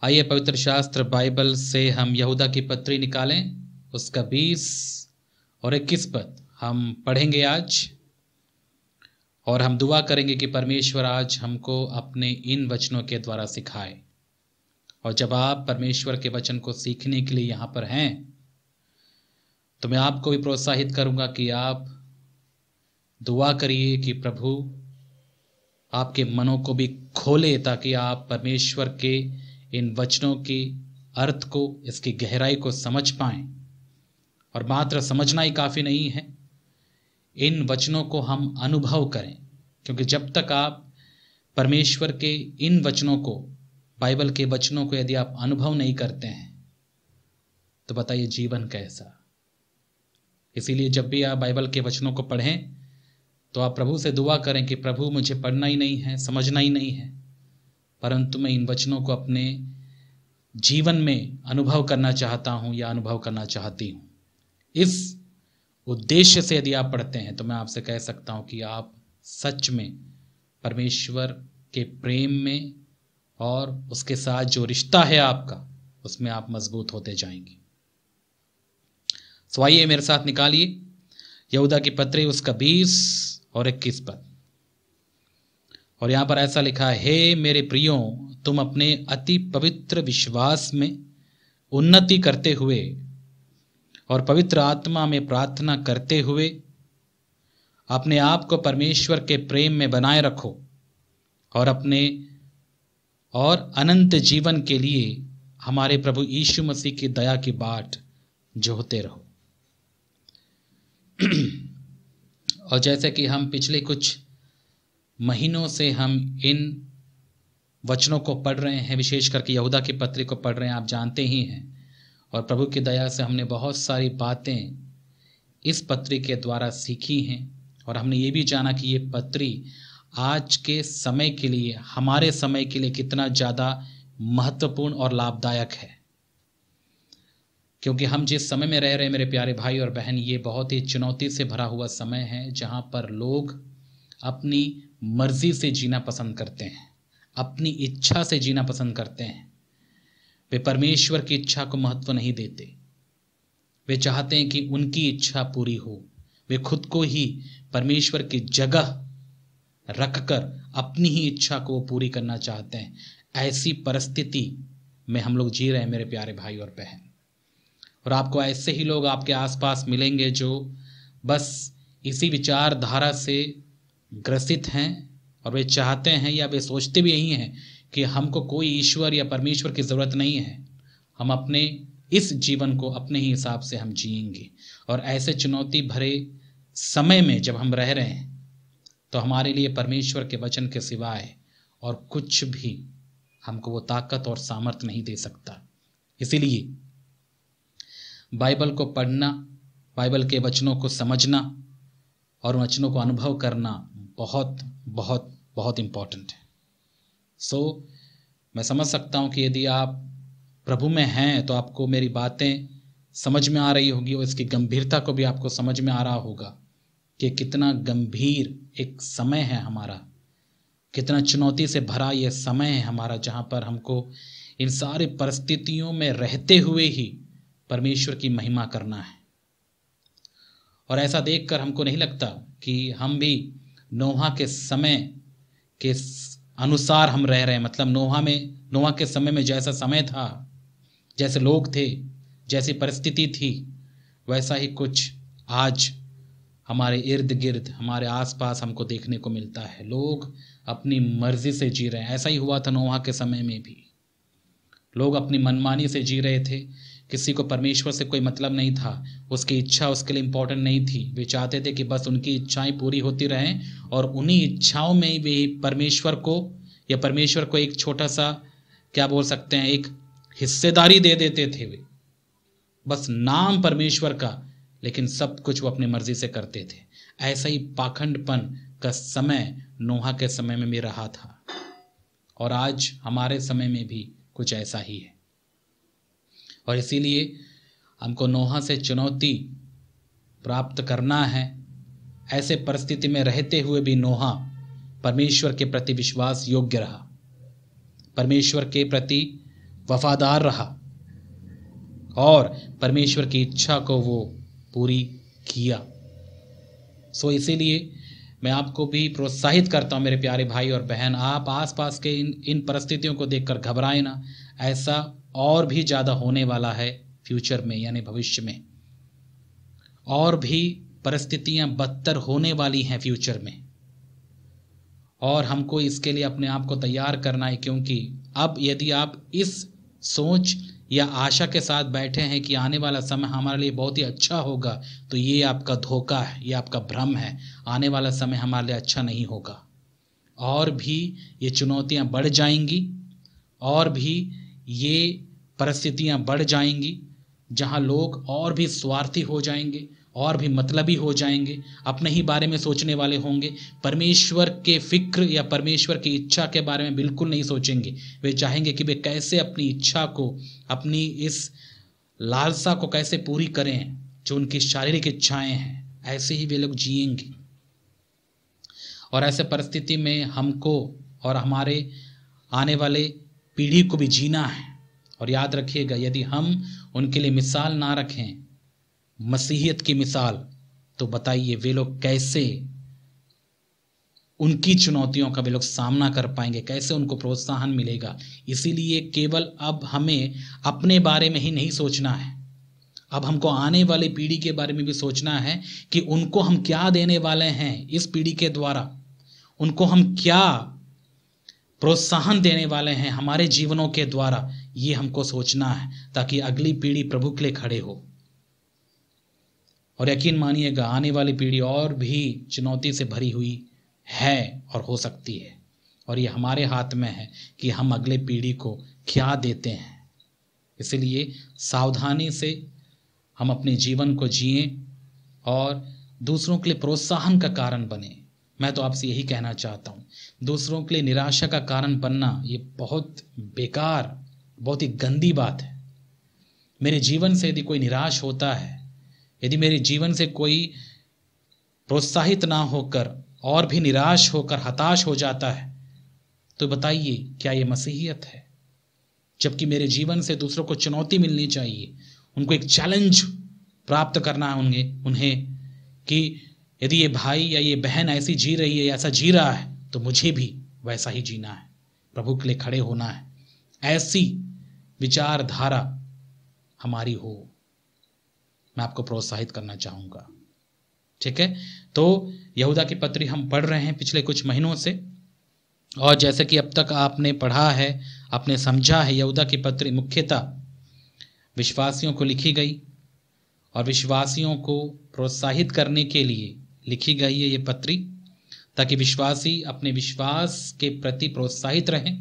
आइए पवित्र शास्त्र बाइबल से हम यहूदा की पत्री निकालें, उसका 20 और 21 पद हम पढ़ेंगे आज, और हम दुआ करेंगे कि परमेश्वर आज हमको अपने इन वचनों के द्वारा सिखाए। और जब आप परमेश्वर के वचन को सीखने के लिए यहाँ पर हैं, तो मैं आपको भी प्रोत्साहित करूँगा कि आप दुआ करिए कि प्रभु आपके मनों को भी खोले, ताकि आप परमेश्वर के इन वचनों के अर्थ को, इसकी गहराई को समझ पाएं। और मात्र समझना ही काफ़ी नहीं है, इन वचनों को हम अनुभव करें, क्योंकि जब तक आप परमेश्वर के इन वचनों को, बाइबल के वचनों को यदि आप अनुभव नहीं करते हैं, तो बताइए जीवन कैसा। इसीलिए जब भी आप बाइबल के वचनों को पढ़ें तो आप प्रभु से दुआ करें कि प्रभु मुझे पढ़ना ही नहीं है, समझना ही नहीं है, परंतु मैं इन वचनों को अपने जीवन में अनुभव करना चाहता हूँ या अनुभव करना चाहती हूँ। इस उद्देश्य से यदि आप पढ़ते हैं तो मैं आपसे कह सकता हूँ कि आप सच में परमेश्वर के प्रेम में और उसके साथ जो रिश्ता है आपका, उसमें आप मजबूत होते जाएंगे। सो आइए मेरे साथ निकालिए यहूदा की पत्री, उसका 20 और 21 पद। और यहाँ पर ऐसा लिखा है, हे मेरे प्रियो, तुम अपने अति पवित्र विश्वास में उन्नति करते हुए और पवित्र आत्मा में प्रार्थना करते हुए अपने आप को परमेश्वर के प्रेम में बनाए रखो, और अपने और अनंत जीवन के लिए हमारे प्रभु यीशु मसीह की दया की बाट जोहते रहो। और जैसे कि हम पिछले कुछ महीनों से हम इन वचनों को पढ़ रहे हैं, विशेष करके यहूदा की पत्री को पढ़ रहे हैं, आप जानते ही हैं। और प्रभु की दया से हमने बहुत सारी बातें इस पत्री के द्वारा सीखी हैं, और हमने ये भी जाना कि ये पत्री आज के समय के लिए, हमारे समय के लिए कितना ज़्यादा महत्वपूर्ण और लाभदायक है। क्योंकि हम जिस समय में रह रहे हैं मेरे प्यारे भाई और बहन, ये बहुत ही चुनौती से भरा हुआ समय है, जहाँ पर लोग अपनी मर्जी से जीना पसंद करते हैं, अपनी इच्छा से जीना पसंद करते हैं। वे परमेश्वर की इच्छा को महत्व नहीं देते। वे चाहते हैं कि उनकी इच्छा पूरी हो। वे खुद को ही परमेश्वर की जगह रखकर अपनी ही इच्छा को पूरी करना चाहते हैं। ऐसी परिस्थिति में हम लोग जी रहे हैं मेरे प्यारे भाई और बहन। और आपको ऐसे ही लोग आपके आसपास मिलेंगे जो बस इसी विचारधारा से ग्रसित हैं, और वे चाहते हैं या वे सोचते भी यही हैं कि हमको कोई ईश्वर या परमेश्वर की ज़रूरत नहीं है, हम अपने इस जीवन को अपने ही हिसाब से हम जिएंगे। और ऐसे चुनौती भरे समय में जब हम रह रहे हैं, तो हमारे लिए परमेश्वर के वचन के सिवाय और कुछ भी हमको वो ताकत और सामर्थ्य नहीं दे सकता। इसीलिए बाइबल को पढ़ना, बाइबल के वचनों को समझना और वचनों को अनुभव करना बहुत बहुत बहुत इम्पोर्टेंट है। मैं समझ सकता हूँ कि यदि आप प्रभु में हैं तो आपको मेरी बातें समझ में आ रही होगी, और इसकी गंभीरता को भी आपको समझ में आ रहा होगा कि कितना गंभीर एक समय है हमारा, कितना चुनौती से भरा ये समय है हमारा, जहाँ पर हमको इन सारी परिस्थितियों में रहते हुए ही परमेश्वर की महिमा करना है। और ऐसा देखकर हमको नहीं लगता कि हम भी नोहा के समय के अनुसार हम रह रहे हैं। मतलब नोहा के समय में जैसा समय था, जैसे लोग थे, जैसी परिस्थिति थी, वैसा ही कुछ आज हमारे इर्द गिर्द, हमारे आसपास हमको देखने को मिलता है। लोग अपनी मर्जी से जी रहे हैं। ऐसा ही हुआ था नोहा के समय में भी। लोग अपनी मनमानी से जी रहे थे। किसी को परमेश्वर से कोई मतलब नहीं था, उसकी इच्छा उसके लिए इम्पोर्टेंट नहीं थी। वे चाहते थे कि बस उनकी इच्छाएं पूरी होती रहें, और उन्हीं इच्छाओं में ही वे परमेश्वर को एक छोटा सा, क्या बोल सकते हैं, एक हिस्सेदारी दे देते थे। वे बस नाम परमेश्वर का, लेकिन सब कुछ वो अपनी मर्जी से करते थे। ऐसा ही पाखंडपन का समय नोहा के समय में भी रहा था, और आज हमारे समय में भी कुछ ऐसा ही है। और इसीलिए हमको नोहा से चुनौती प्राप्त करना है। ऐसे परिस्थिति में रहते हुए भी नोहा परमेश्वर के प्रति विश्वास योग्य रहा, परमेश्वर के प्रति वफादार रहा और परमेश्वर की इच्छा को वो पूरी किया। सो इसीलिए मैं आपको भी प्रोत्साहित करता हूँ मेरे प्यारे भाई और बहन, आप आसपास के इन परिस्थितियों को देखकर घबराएं ना। ऐसा और भी ज़्यादा होने वाला है फ्यूचर में, यानी भविष्य में और भी परिस्थितियां बदतर होने वाली हैं फ्यूचर में, और हमको इसके लिए अपने आप को तैयार करना है। क्योंकि अब यदि आप इस सोच या आशा के साथ बैठे हैं कि आने वाला समय हमारे लिए बहुत ही अच्छा होगा, तो ये आपका धोखा है, ये आपका भ्रम है। आने वाला समय हमारे लिए अच्छा नहीं होगा, और भी ये चुनौतियां बढ़ जाएंगी, और भी ये परिस्थितियां बढ़ जाएंगी जहां लोग और भी स्वार्थी हो जाएंगे, और भी मतलबी हो जाएंगे, अपने ही बारे में सोचने वाले होंगे, परमेश्वर के फिक्र या परमेश्वर की इच्छा के बारे में बिल्कुल नहीं सोचेंगे। वे चाहेंगे कि वे कैसे अपनी इच्छा को, अपनी इस लालसा को कैसे पूरी करें जो उनकी शारीरिक इच्छाएं हैं, ऐसे ही वे लोग जिएंगे। और ऐसे परिस्थिति में हमको और हमारे आने वाले पीढ़ी को भी जीना है। और याद रखिएगा, यदि हम उनके लिए मिसाल ना रखें, मसीहियत की मिसाल, तो बताइए वे लोग कैसे उनकी चुनौतियों का वे लोग सामना कर पाएंगे, कैसे उनको प्रोत्साहन मिलेगा। इसीलिए केवल अब हमें अपने बारे में ही नहीं सोचना है, अब हमको आने वाली पीढ़ी के बारे में भी सोचना है कि उनको हम क्या देने वाले हैं इस पीढ़ी के द्वारा, उनको हम क्या प्रोत्साहन देने वाले हैं हमारे जीवनों के द्वारा। ये हमको सोचना है ताकि अगली पीढ़ी प्रभु के लिए खड़े हो। और यकीन मानिएगा, आने वाली पीढ़ी और भी चुनौती से भरी हुई है और हो सकती है, और ये हमारे हाथ में है कि हम अगले पीढ़ी को क्या देते हैं। इसलिए सावधानी से हम अपने जीवन को जिएं और दूसरों के लिए प्रोत्साहन का कारण बने। मैं तो आपसे यही कहना चाहता हूँ, दूसरों के लिए निराशा का कारण बनना ये बहुत बेकार, बहुत ही गंदी बात है। मेरे जीवन से यदि कोई निराश होता है, यदि मेरे जीवन से कोई प्रोत्साहित ना होकर और भी निराश होकर हताश हो जाता है, तो बताइए क्या ये मसीहियत है? जबकि मेरे जीवन से दूसरों को चुनौती मिलनी चाहिए, उनको एक चैलेंज प्राप्त करना है उन्हें कि यदि ये भाई या ये बहन ऐसी जी रही है, ऐसा जी रहा है, तो मुझे भी वैसा ही जीना है, प्रभु के लिए खड़े होना है। ऐसी विचारधारा हमारी हो, मैं आपको प्रोत्साहित करना चाहूँगा। ठीक है, तो यहूदा की पत्री हम पढ़ रहे हैं पिछले कुछ महीनों से, और जैसे कि अब तक आपने पढ़ा है, आपने समझा है, यहूदा की पत्री मुख्यतः विश्वासियों को लिखी गई और विश्वासियों को प्रोत्साहित करने के लिए लिखी गई है ये पत्री, ताकि विश्वासी अपने विश्वास के प्रति प्रोत्साहित रहें,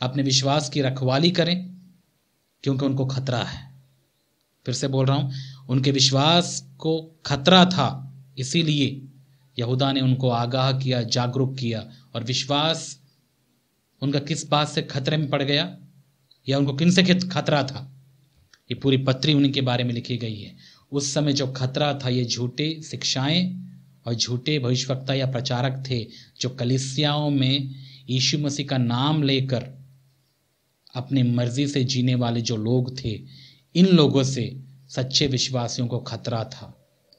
अपने विश्वास की रखवाली करें, क्योंकि उनको खतरा है। फिर से बोल रहा हूँ, उनके विश्वास को खतरा था, इसीलिए यहूदा ने उनको आगाह किया, जागरूक किया। और विश्वास उनका किस बात से खतरे में पड़ गया या उनको किन से खतरा था, ये पूरी पत्री उन्हीं के बारे में लिखी गई है। उस समय जो खतरा था, ये झूठे शिक्षाएं और झूठे भविष्यवक्ता या प्रचारक थे, जो कलीसियाओं में यीशु मसीह का नाम लेकर अपनी मर्जी से जीने वाले जो लोग थे, इन लोगों से सच्चे विश्वासियों को खतरा था,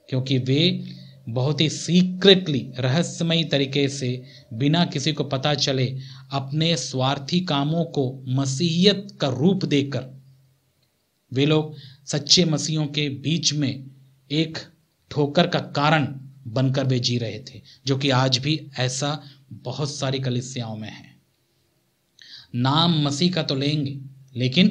क्योंकि वे बहुत ही सीक्रेटली, रहस्यमयी तरीके से, बिना किसी को पता चले, अपने स्वार्थी कामों को मसीहियत का रूप देकर वे लोग सच्चे मसीहों के बीच में एक ठोकर का कारण बनकर वे जी रहे थे, जो कि आज भी ऐसा बहुत सारी कलीसियाओं में है। नाम मसीह का तो लेंगे, लेकिन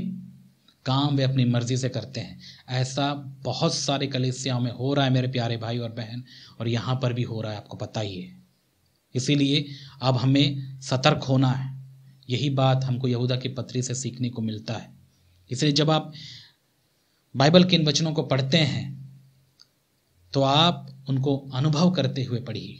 काम वे अपनी मर्जी से करते हैं। ऐसा बहुत सारे कलीसियाओं में हो रहा है मेरे प्यारे भाई और बहन, और यहाँ पर भी हो रहा है, आपको पता ही है। इसीलिए अब हमें सतर्क होना है। यही बात हमको यहूदा की पत्री से सीखने को मिलता है। इसलिए जब आप बाइबल के इन वचनों को पढ़ते हैं तो आप उनको अनुभव करते हुए पढ़िए,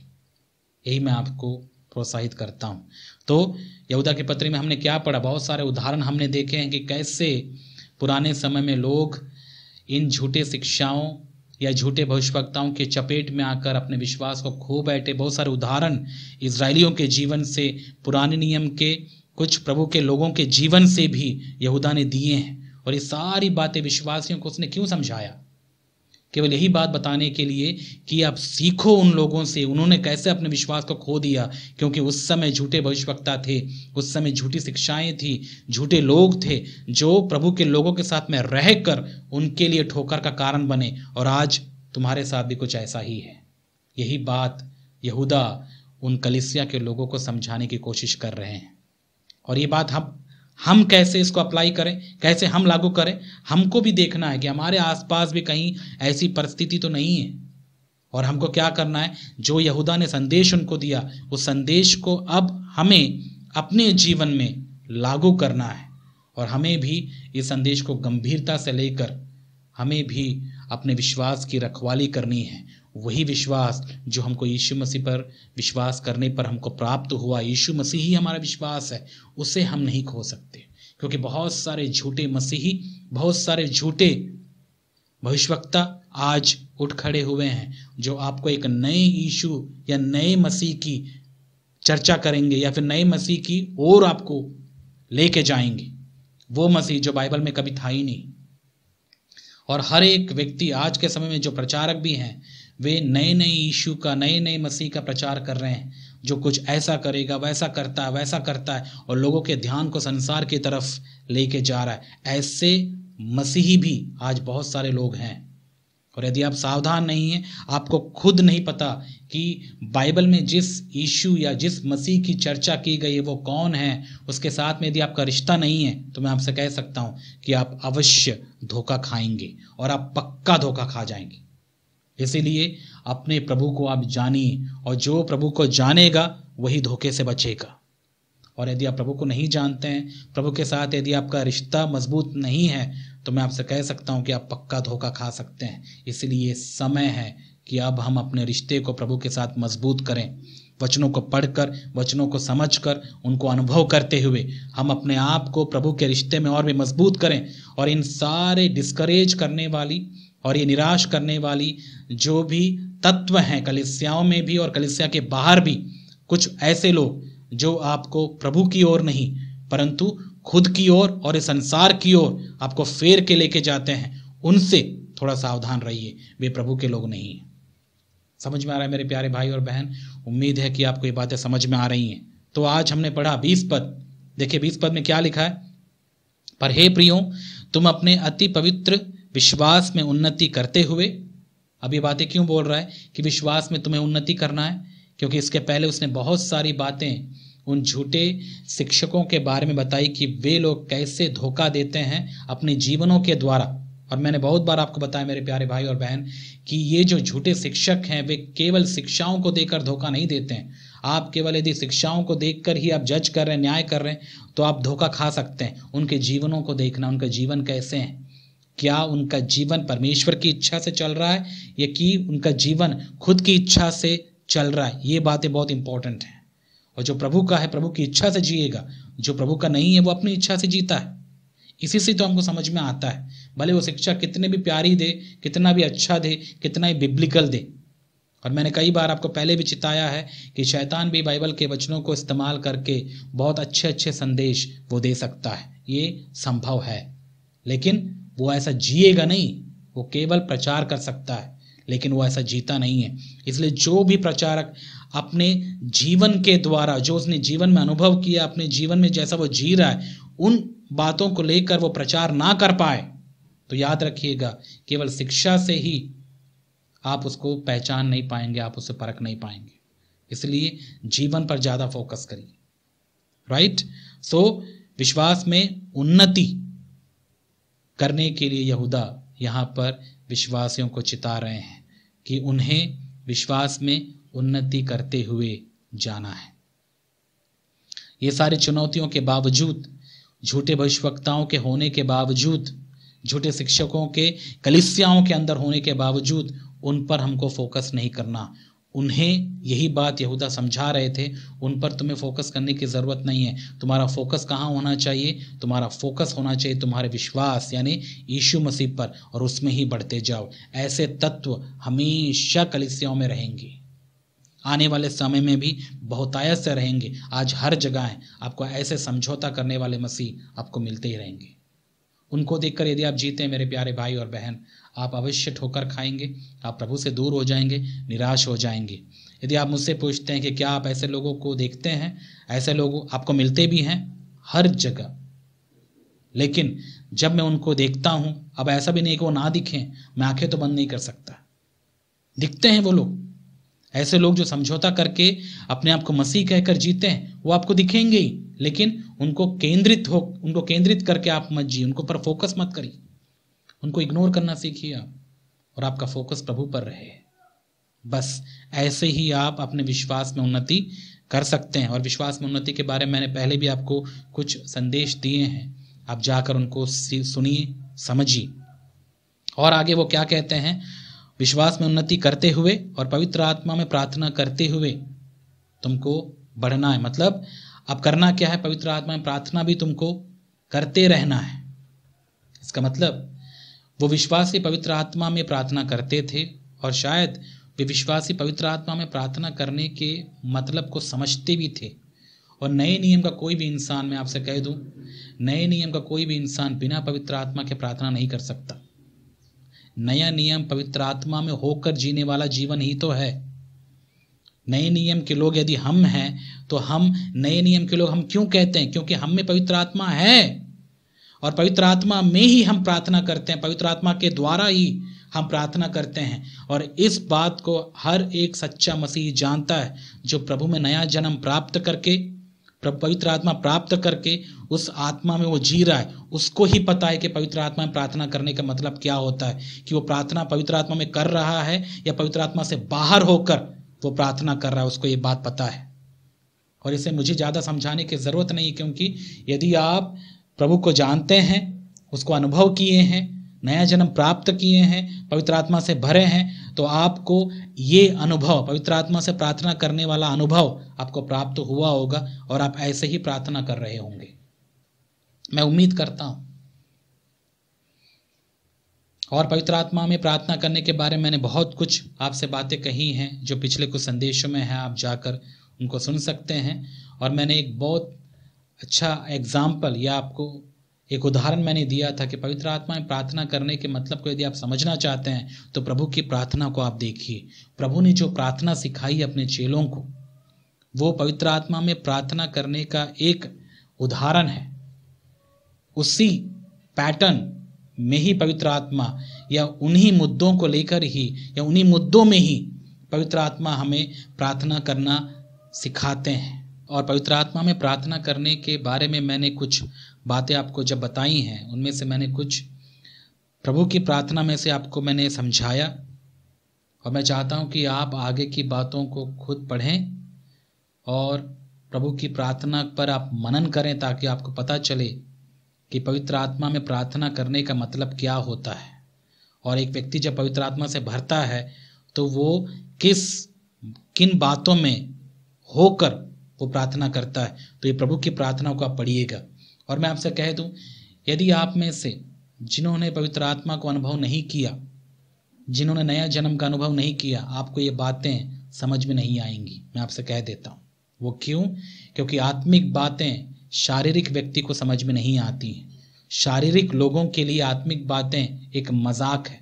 यही मैं आपको प्रोत्साहित करता हूँ। तो यहूदा की पत्री में हमने क्या पढ़ा, बहुत सारे उदाहरण हमने देखे हैं कि कैसे पुराने समय में लोग इन झूठे शिक्षाओं या झूठे भविष्यवक्ताओं के चपेट में आकर अपने विश्वास को खो बैठे। बहुत सारे उदाहरण इजरायलियों के जीवन से, पुराने नियम के कुछ प्रभु के लोगों के जीवन से भी यहूदा ने दिए हैं। और ये सारी बातें विश्वासियों को उसने क्यों समझाया? केवल यही बात बताने के लिए कि आप सीखो उन लोगों से, उन्होंने कैसे अपने विश्वास को खो दिया, क्योंकि उस समय झूठे भविष्यवक्ता थे, उस समय झूठी शिक्षाएं थी, झूठे लोग थे जो प्रभु के लोगों के साथ में रहकर उनके लिए ठोकर का कारण बने। और आज तुम्हारे साथ भी कुछ ऐसा ही है। यही बात यहूदा उन कलीसिया के लोगों को समझाने की कोशिश कर रहे हैं। और ये बात हम कैसे इसको अप्लाई करें, कैसे हम लागू करें, हमको भी देखना है कि हमारे आसपास भी कहीं ऐसी परिस्थिति तो नहीं है। और हमको क्या करना है, जो यहूदा ने संदेश उनको दिया, उस संदेश को अब हमें अपने जीवन में लागू करना है। और हमें भी इस संदेश को गंभीरता से लेकर हमें भी अपने विश्वास की रखवाली करनी है। वही विश्वास जो हमको यीशु मसीह पर विश्वास करने पर हमको प्राप्त हुआ, यीशु मसीह ही हमारा विश्वास है, उसे हम नहीं खो सकते। क्योंकि बहुत सारे झूठे मसीही, बहुत सारे झूठे भविष्यवक्ता आज उठ खड़े हुए हैं जो आपको एक नए यीशु या नए मसीह की चर्चा करेंगे या फिर नए मसीह की ओर आपको लेके जाएंगे। वो मसीह जो बाइबल में कभी था ही नहीं। और हर एक व्यक्ति आज के समय में जो प्रचारक भी हैं, वे नए नए यीशु का, नए नए मसीह का प्रचार कर रहे हैं, जो कुछ ऐसा करेगा, वैसा करता है, वैसा करता है, और लोगों के ध्यान को संसार की तरफ लेके जा रहा है। ऐसे मसीही भी आज बहुत सारे लोग हैं। और यदि आप सावधान नहीं हैं, आपको खुद नहीं पता कि बाइबल में जिस यीशु या जिस मसीह की चर्चा की गई है वो कौन है, उसके साथ में यदि आपका रिश्ता नहीं है, तो मैं आपसे कह सकता हूं कि आप अवश्य धोखा खाएंगे और आप पक्का धोखा खा जाएंगे। इसीलिए अपने प्रभु को आप जानिए, और जो प्रभु को जानेगा वही धोखे से बचेगा। और यदि आप प्रभु को नहीं जानते हैं, प्रभु के साथ यदि आपका रिश्ता मजबूत नहीं है, तो मैं आपसे कह सकता हूं कि आप पक्का धोखा खा सकते हैं। इसलिए समय है कि अब हम अपने रिश्ते को प्रभु के साथ मजबूत करें। वचनों को पढ़कर, वचनों को समझकर, उनको अनुभव करते हुए हम अपने आप को प्रभु के रिश्ते में और भी मजबूत करें। और इन सारे डिस्करेज करने वाली और ये निराश करने वाली जो भी तत्व हैं कलीसियाओं में भी और कलीसिया के बाहर भी, कुछ ऐसे लोग जो आपको प्रभु की ओर नहीं परंतु खुद की ओर और इस संसार की ओर आपको फेर के लेके जाते हैं, उनसे थोड़ा सावधान रहिए। वे प्रभु के लोग नहीं हैं। समझ में आ रहा है मेरे प्यारे भाई और बहन? उम्मीद है कि आपको ये बातें समझ में आ रही हैं। तो आज हमने पढ़ा 20 पद। देखिए 20 पद में क्या लिखा है, पर हे प्रियो, तुम अपने अति पवित्र विश्वास में उन्नति करते हुए। अब ये बातें क्यों बोल रहा है कि विश्वास में तुम्हें उन्नति करना है? क्योंकि इसके पहले उसने बहुत सारी बातें उन झूठे शिक्षकों के बारे में बताई कि वे लोग कैसे धोखा देते हैं अपने जीवनों के द्वारा। और मैंने बहुत बार आपको बताया मेरे प्यारे भाई और बहन कि ये जो झूठे शिक्षक हैं, वे केवल शिक्षाओं को देकर धोखा नहीं देते हैं। आप केवल यदि शिक्षाओं को देखकर ही आप जज कर रहे हैं, न्याय कर रहे हैं, तो आप धोखा खा सकते हैं। उनके जीवनों को देखना, उनका जीवन कैसे हैं, क्या उनका जीवन परमेश्वर की इच्छा से चल रहा है या कि उनका जीवन खुद की इच्छा से चल रहा है। ये बातें बहुत इंपॉर्टेंट हैं। और जो प्रभु का है, प्रभु की इच्छा से जिएगा। जो प्रभु का नहीं है, वो अपनी इच्छा से जीता है। इसी से तो हमको समझ में आता है, भले वो शिक्षा कितने भी प्यारी दे, कितना भी अच्छा दे, कितना ही बिब्लिकल दे। और मैंने कई बार आपको पहले भी चिताया है कि शैतान भी बाइबल के वचनों को इस्तेमाल करके बहुत अच्छे अच्छे संदेश वो दे सकता है, ये संभव है। लेकिन वो ऐसा जिएगा नहीं, वो केवल प्रचार कर सकता है, लेकिन वो ऐसा जीता नहीं है। इसलिए जो भी प्रचारक अपने जीवन के द्वारा, जो उसने जीवन में अनुभव किया, अपने जीवन में जैसा वो जी रहा है, उन बातों को लेकर वो प्रचार ना कर पाए, तो याद रखिएगा केवल शिक्षा से ही आप उसको पहचान नहीं पाएंगे, आप उसे परख नहीं पाएंगे। इसलिए जीवन पर ज़्यादा फोकस करिए। राइट? सो विश्वास में उन्नति करने के लिए यहूदा यहाँ पर विश्वासियों को चिता रहे हैं कि उन्हें विश्वास में उन्नति करते हुए जाना है। ये सारी चुनौतियों के बावजूद, झूठे भविष्यवक्ताओं के होने के बावजूद, झूठे शिक्षकों के कलीसियाओं के अंदर होने के बावजूद, उन पर हमको फोकस नहीं करना। उन्हें यही बात यहूदा समझा रहे थे, उन पर तुम्हें फोकस करने की ज़रूरत नहीं है। तुम्हारा फोकस कहाँ होना चाहिए? तुम्हारा फोकस होना चाहिए तुम्हारे विश्वास यानी यीशु मसीह पर, और उसमें ही बढ़ते जाओ। ऐसे तत्व हमेशा कलीसियाओं में रहेंगे। आने वाले समय में भी बहुतायत से रहेंगे। आज हर जगह आपको ऐसे समझौता करने वाले मसीह आपको मिलते ही रहेंगे। उनको देखकर यदि आप जीते हैं मेरे प्यारे भाई और बहन, आप अवश्य ठोकर खाएंगे, आप प्रभु से दूर हो जाएंगे, निराश हो जाएंगे। यदि आप मुझसे पूछते हैं कि क्या आप ऐसे लोगों को देखते हैं, ऐसे लोग आपको मिलते भी हैं हर जगह, लेकिन जब मैं उनको देखता हूं, अब ऐसा भी नहीं कि वो ना दिखें, मैं आंखें तो बंद नहीं कर सकता, दिखते हैं वो लोग। ऐसे लोग जो समझौता करके अपने आप को मसीह कहकर जीते हैं, वो आपको दिखेंगे ही, लेकिन उनको केंद्रित करके आप मत जिए, उनको पर फोकस मत करिए, उनको इग्नोर करना सीखिए आप, और आपका फोकस प्रभु पर रहे। बस ऐसे ही आप अपने विश्वास में उन्नति कर सकते हैं। और विश्वास में उन्नति के बारे में मैंने पहले भी आपको कुछ संदेश दिए हैं, आप जाकर उनको सुनिए, समझिए। और आगे वो क्या कहते हैं, विश्वास में उन्नति करते हुए और पवित्र आत्मा में प्रार्थना करते हुए तुमको बढ़ना है। मतलब अब करना क्या है, पवित्र आत्मा में प्रार्थना भी तुमको करते रहना है। इसका मतलब वो विश्वासी पवित्र आत्मा में प्रार्थना करते थे, और शायद वे विश्वासी पवित्र आत्मा में प्रार्थना करने के मतलब को समझते भी थे। और नए नियम का कोई भी इंसान, मैं आपसे कह दूं, नए नियम का कोई भी इंसान बिना पवित्र आत्मा के प्रार्थना नहीं कर सकता। नया नियम पवित्र आत्मा में होकर जीने वाला जीवन ही तो है। नए नियम के लोग यदि हम हैं, तो हम नए नियम के लोग हम क्यों कहते हैं? क्योंकि हम में पवित्र आत्मा है, और पवित्र आत्मा में ही हम प्रार्थना करते हैं, पवित्र आत्मा के द्वारा ही हम प्रार्थना करते हैं। और इस बात को हर एक सच्चा मसीही जानता है, जो प्रभु में नया जन्म प्राप्त करके, पवित्र आत्मा प्राप्त करके उस आत्मा में वो जी रहा है, उसको ही पता है कि पवित्र आत्मा में प्रार्थना करने का मतलब क्या होता है, कि वो प्रार्थना पवित्र आत्मा में कर रहा है या पवित्र आत्मा से बाहर होकर वो प्रार्थना कर रहा है, उसको ये बात पता है। और इसे मुझे ज़्यादा समझाने की ज़रूरत नहीं, क्योंकि यदि आप प्रभु को जानते हैं, उसको अनुभव किए हैं, नया जन्म प्राप्त किए हैं, पवित्र आत्मा से भरे हैं, तो आपको ये अनुभव, पवित्र आत्मा से प्रार्थना करने वाला अनुभव आपको प्राप्त हुआ होगा, और आप ऐसे ही प्रार्थना कर रहे होंगे, मैं उम्मीद करता हूं। और पवित्र आत्मा में प्रार्थना करने के बारे में मैंने बहुत कुछ आपसे बातें कही हैं, जो पिछले कुछ संदेशों में है, आप जाकर उनको सुन सकते हैं। और मैंने एक बहुत अच्छा एग्जाम्पल या आपको एक उदाहरण मैंने दिया था कि पवित्र आत्मा में प्रार्थना करने के मतलब को यदि आप समझना चाहते हैं, तो प्रभु की प्रार्थना को आप देखिए। प्रभु ने जो प्रार्थना सिखाई अपने चेलों को, वो पवित्र आत्मा में प्रार्थना करने का एक उदाहरण है। उसी पैटर्न में ही पवित्र आत्मा, या उन्हीं मुद्दों को लेकर ही, या उन्हीं मुद्दों में ही पवित्र आत्मा हमें प्रार्थना करना सिखाते हैं। और पवित्र आत्मा में प्रार्थना करने के बारे में मैंने कुछ बातें आपको जब बताई हैं, उनमें से मैंने कुछ प्रभु की प्रार्थना में से आपको मैंने समझाया। और मैं चाहता हूं कि आप आगे की बातों को खुद पढ़ें और प्रभु की प्रार्थना पर आप मनन करें, ताकि आपको पता चले कि पवित्र आत्मा में प्रार्थना करने का मतलब क्या होता है। और एक व्यक्ति जब पवित्र आत्मा से भरता है, तो वो किन बातों में होकर वो प्रार्थना करता है। तो ये प्रभु की प्रार्थना को आप पढ़िएगा। और मैं आपसे कह दूं, यदि आप में से जिन्होंने पवित्र आत्मा को अनुभव नहीं किया, जिन्होंने नया जन्म का अनुभव नहीं किया, आपको ये बातें समझ में नहीं आएंगी, मैं आपसे कह देता हूँ। वो क्यों? क्योंकि आत्मिक बातें शारीरिक व्यक्ति को समझ में नहीं आती हैं। शारीरिक लोगों के लिए आत्मिक बातें एक मजाक है,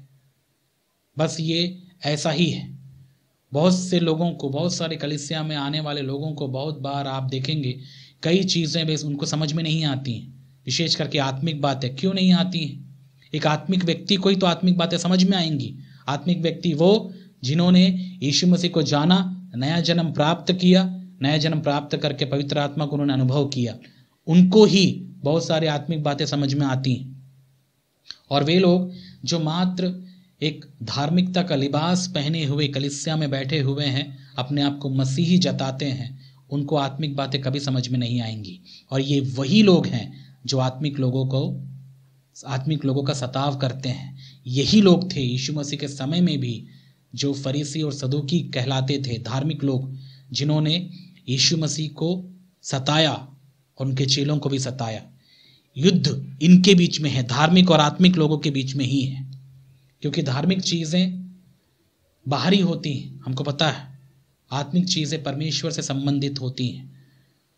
बस ये ऐसा ही है। बहुत से लोगों को, बहुत सारे कलीसिया में आने वाले लोगों को बहुत बार आप देखेंगे कई चीज़ें बस उनको समझ में नहीं आती हैं, विशेष करके आत्मिक बातें। क्यों नहीं आती हैं? एक आत्मिक व्यक्ति को ही तो आत्मिक बातें समझ में आएंगी। आत्मिक व्यक्ति वो जिन्होंने यीशु मसीह को जाना, नया जन्म प्राप्त किया, नया जन्म प्राप्त करके पवित्र आत्मा को उन्होंने अनुभव किया, उनको ही बहुत सारी आत्मिक बातें समझ में आती हैं। और वे लोग जो मात्र एक धार्मिकता का लिबास पहने हुए कलीसिया में बैठे हुए हैं, अपने आप को मसीही जताते हैं, उनको आत्मिक बातें कभी समझ में नहीं आएंगी। और ये वही लोग हैं जो आत्मिक लोगों का सताव करते हैं। यही लोग थे यीशु मसीह के समय में भी, जो फरीसी और सदूकी कहलाते थे, धार्मिक लोग, जिन्होंने यीशु मसीह को सताया और उनके चेलों को भी सताया। युद्ध इनके बीच में है, धार्मिक और आत्मिक लोगों के बीच में ही है। क्योंकि धार्मिक चीज़ें बाहरी होती हैं, हमको पता है, आत्मिक चीज़ें परमेश्वर से संबंधित होती हैं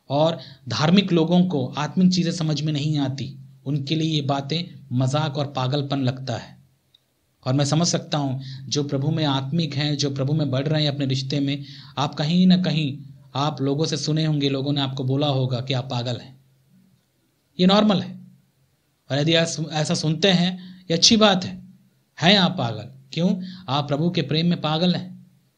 और धार्मिक लोगों को आत्मिक चीज़ें समझ में नहीं आती, उनके लिए ये बातें मजाक और पागलपन लगता है। और मैं समझ सकता हूँ जो प्रभु में आत्मिक हैं, जो प्रभु में बढ़ रहे हैं अपने रिश्ते में, आप कहीं ना कहीं आप लोगों से सुने होंगे, लोगों ने आपको बोला होगा कि आप पागल हैं। ये नॉर्मल है, और यदि ऐसा सुनते हैं ये अच्छी बात है आप पागल। क्यों? आप प्रभु के प्रेम में पागल हैं,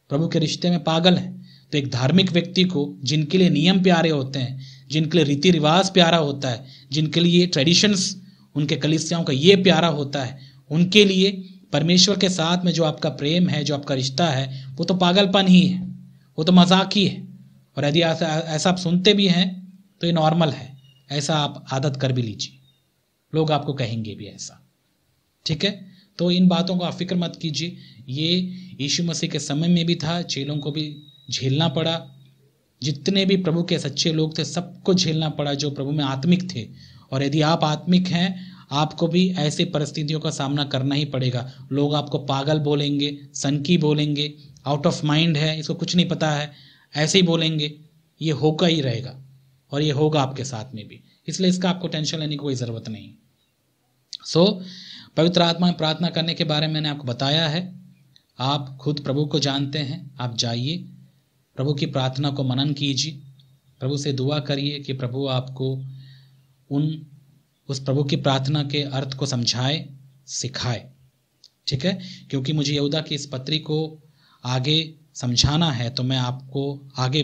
प्रभु के रिश्ते में पागल हैं। तो एक धार्मिक व्यक्ति को, जिनके लिए नियम प्यारे होते हैं, जिनके लिए रीति रिवाज प्यारा होता है, जिनके लिए ट्रेडिशंस, उनके कलीसियाओं का ये प्यारा होता है, उनके लिए परमेश्वर के साथ में जो आपका प्रेम है, जो आपका रिश्ता है, वो तो पागलपन ही है, वो तो मजाक ही है। और यदि ऐसा आप सुनते भी हैं तो ये नॉर्मल है, ऐसा आप आदत कर भी लीजिए, लोग आपको कहेंगे भी ऐसा। ठीक है, तो इन बातों को आप फिक्र मत कीजिए। ये यीशु मसीह के समय में भी था, चेलों को भी झेलना पड़ा, जितने भी प्रभु के सच्चे लोग थे सबको झेलना पड़ा जो प्रभु में आत्मिक थे। और यदि आप आत्मिक हैं, आपको भी ऐसी परिस्थितियों का सामना करना ही पड़ेगा। लोग आपको पागल बोलेंगे, सनकी बोलेंगे, आउट ऑफ माइंड है, इसको कुछ नहीं पता है, ऐसे ही बोलेंगे। ये होगा ही रहेगा और ये होगा आपके साथ में भी, इसलिए इसका आपको टेंशन लेने की कोई ज़रूरत नहीं। पवित्र आत्मा में प्रार्थना करने के बारे में मैंने आपको बताया है। आप खुद प्रभु को जानते हैं, आप जाइए प्रभु की प्रार्थना को मनन कीजिए, प्रभु से दुआ करिए कि प्रभु आपको उस प्रभु की प्रार्थना के अर्थ को समझाए, सिखाए। ठीक है, क्योंकि मुझे यहूदा की इस पत्री को आगे समझाना है, तो मैं आपको आगे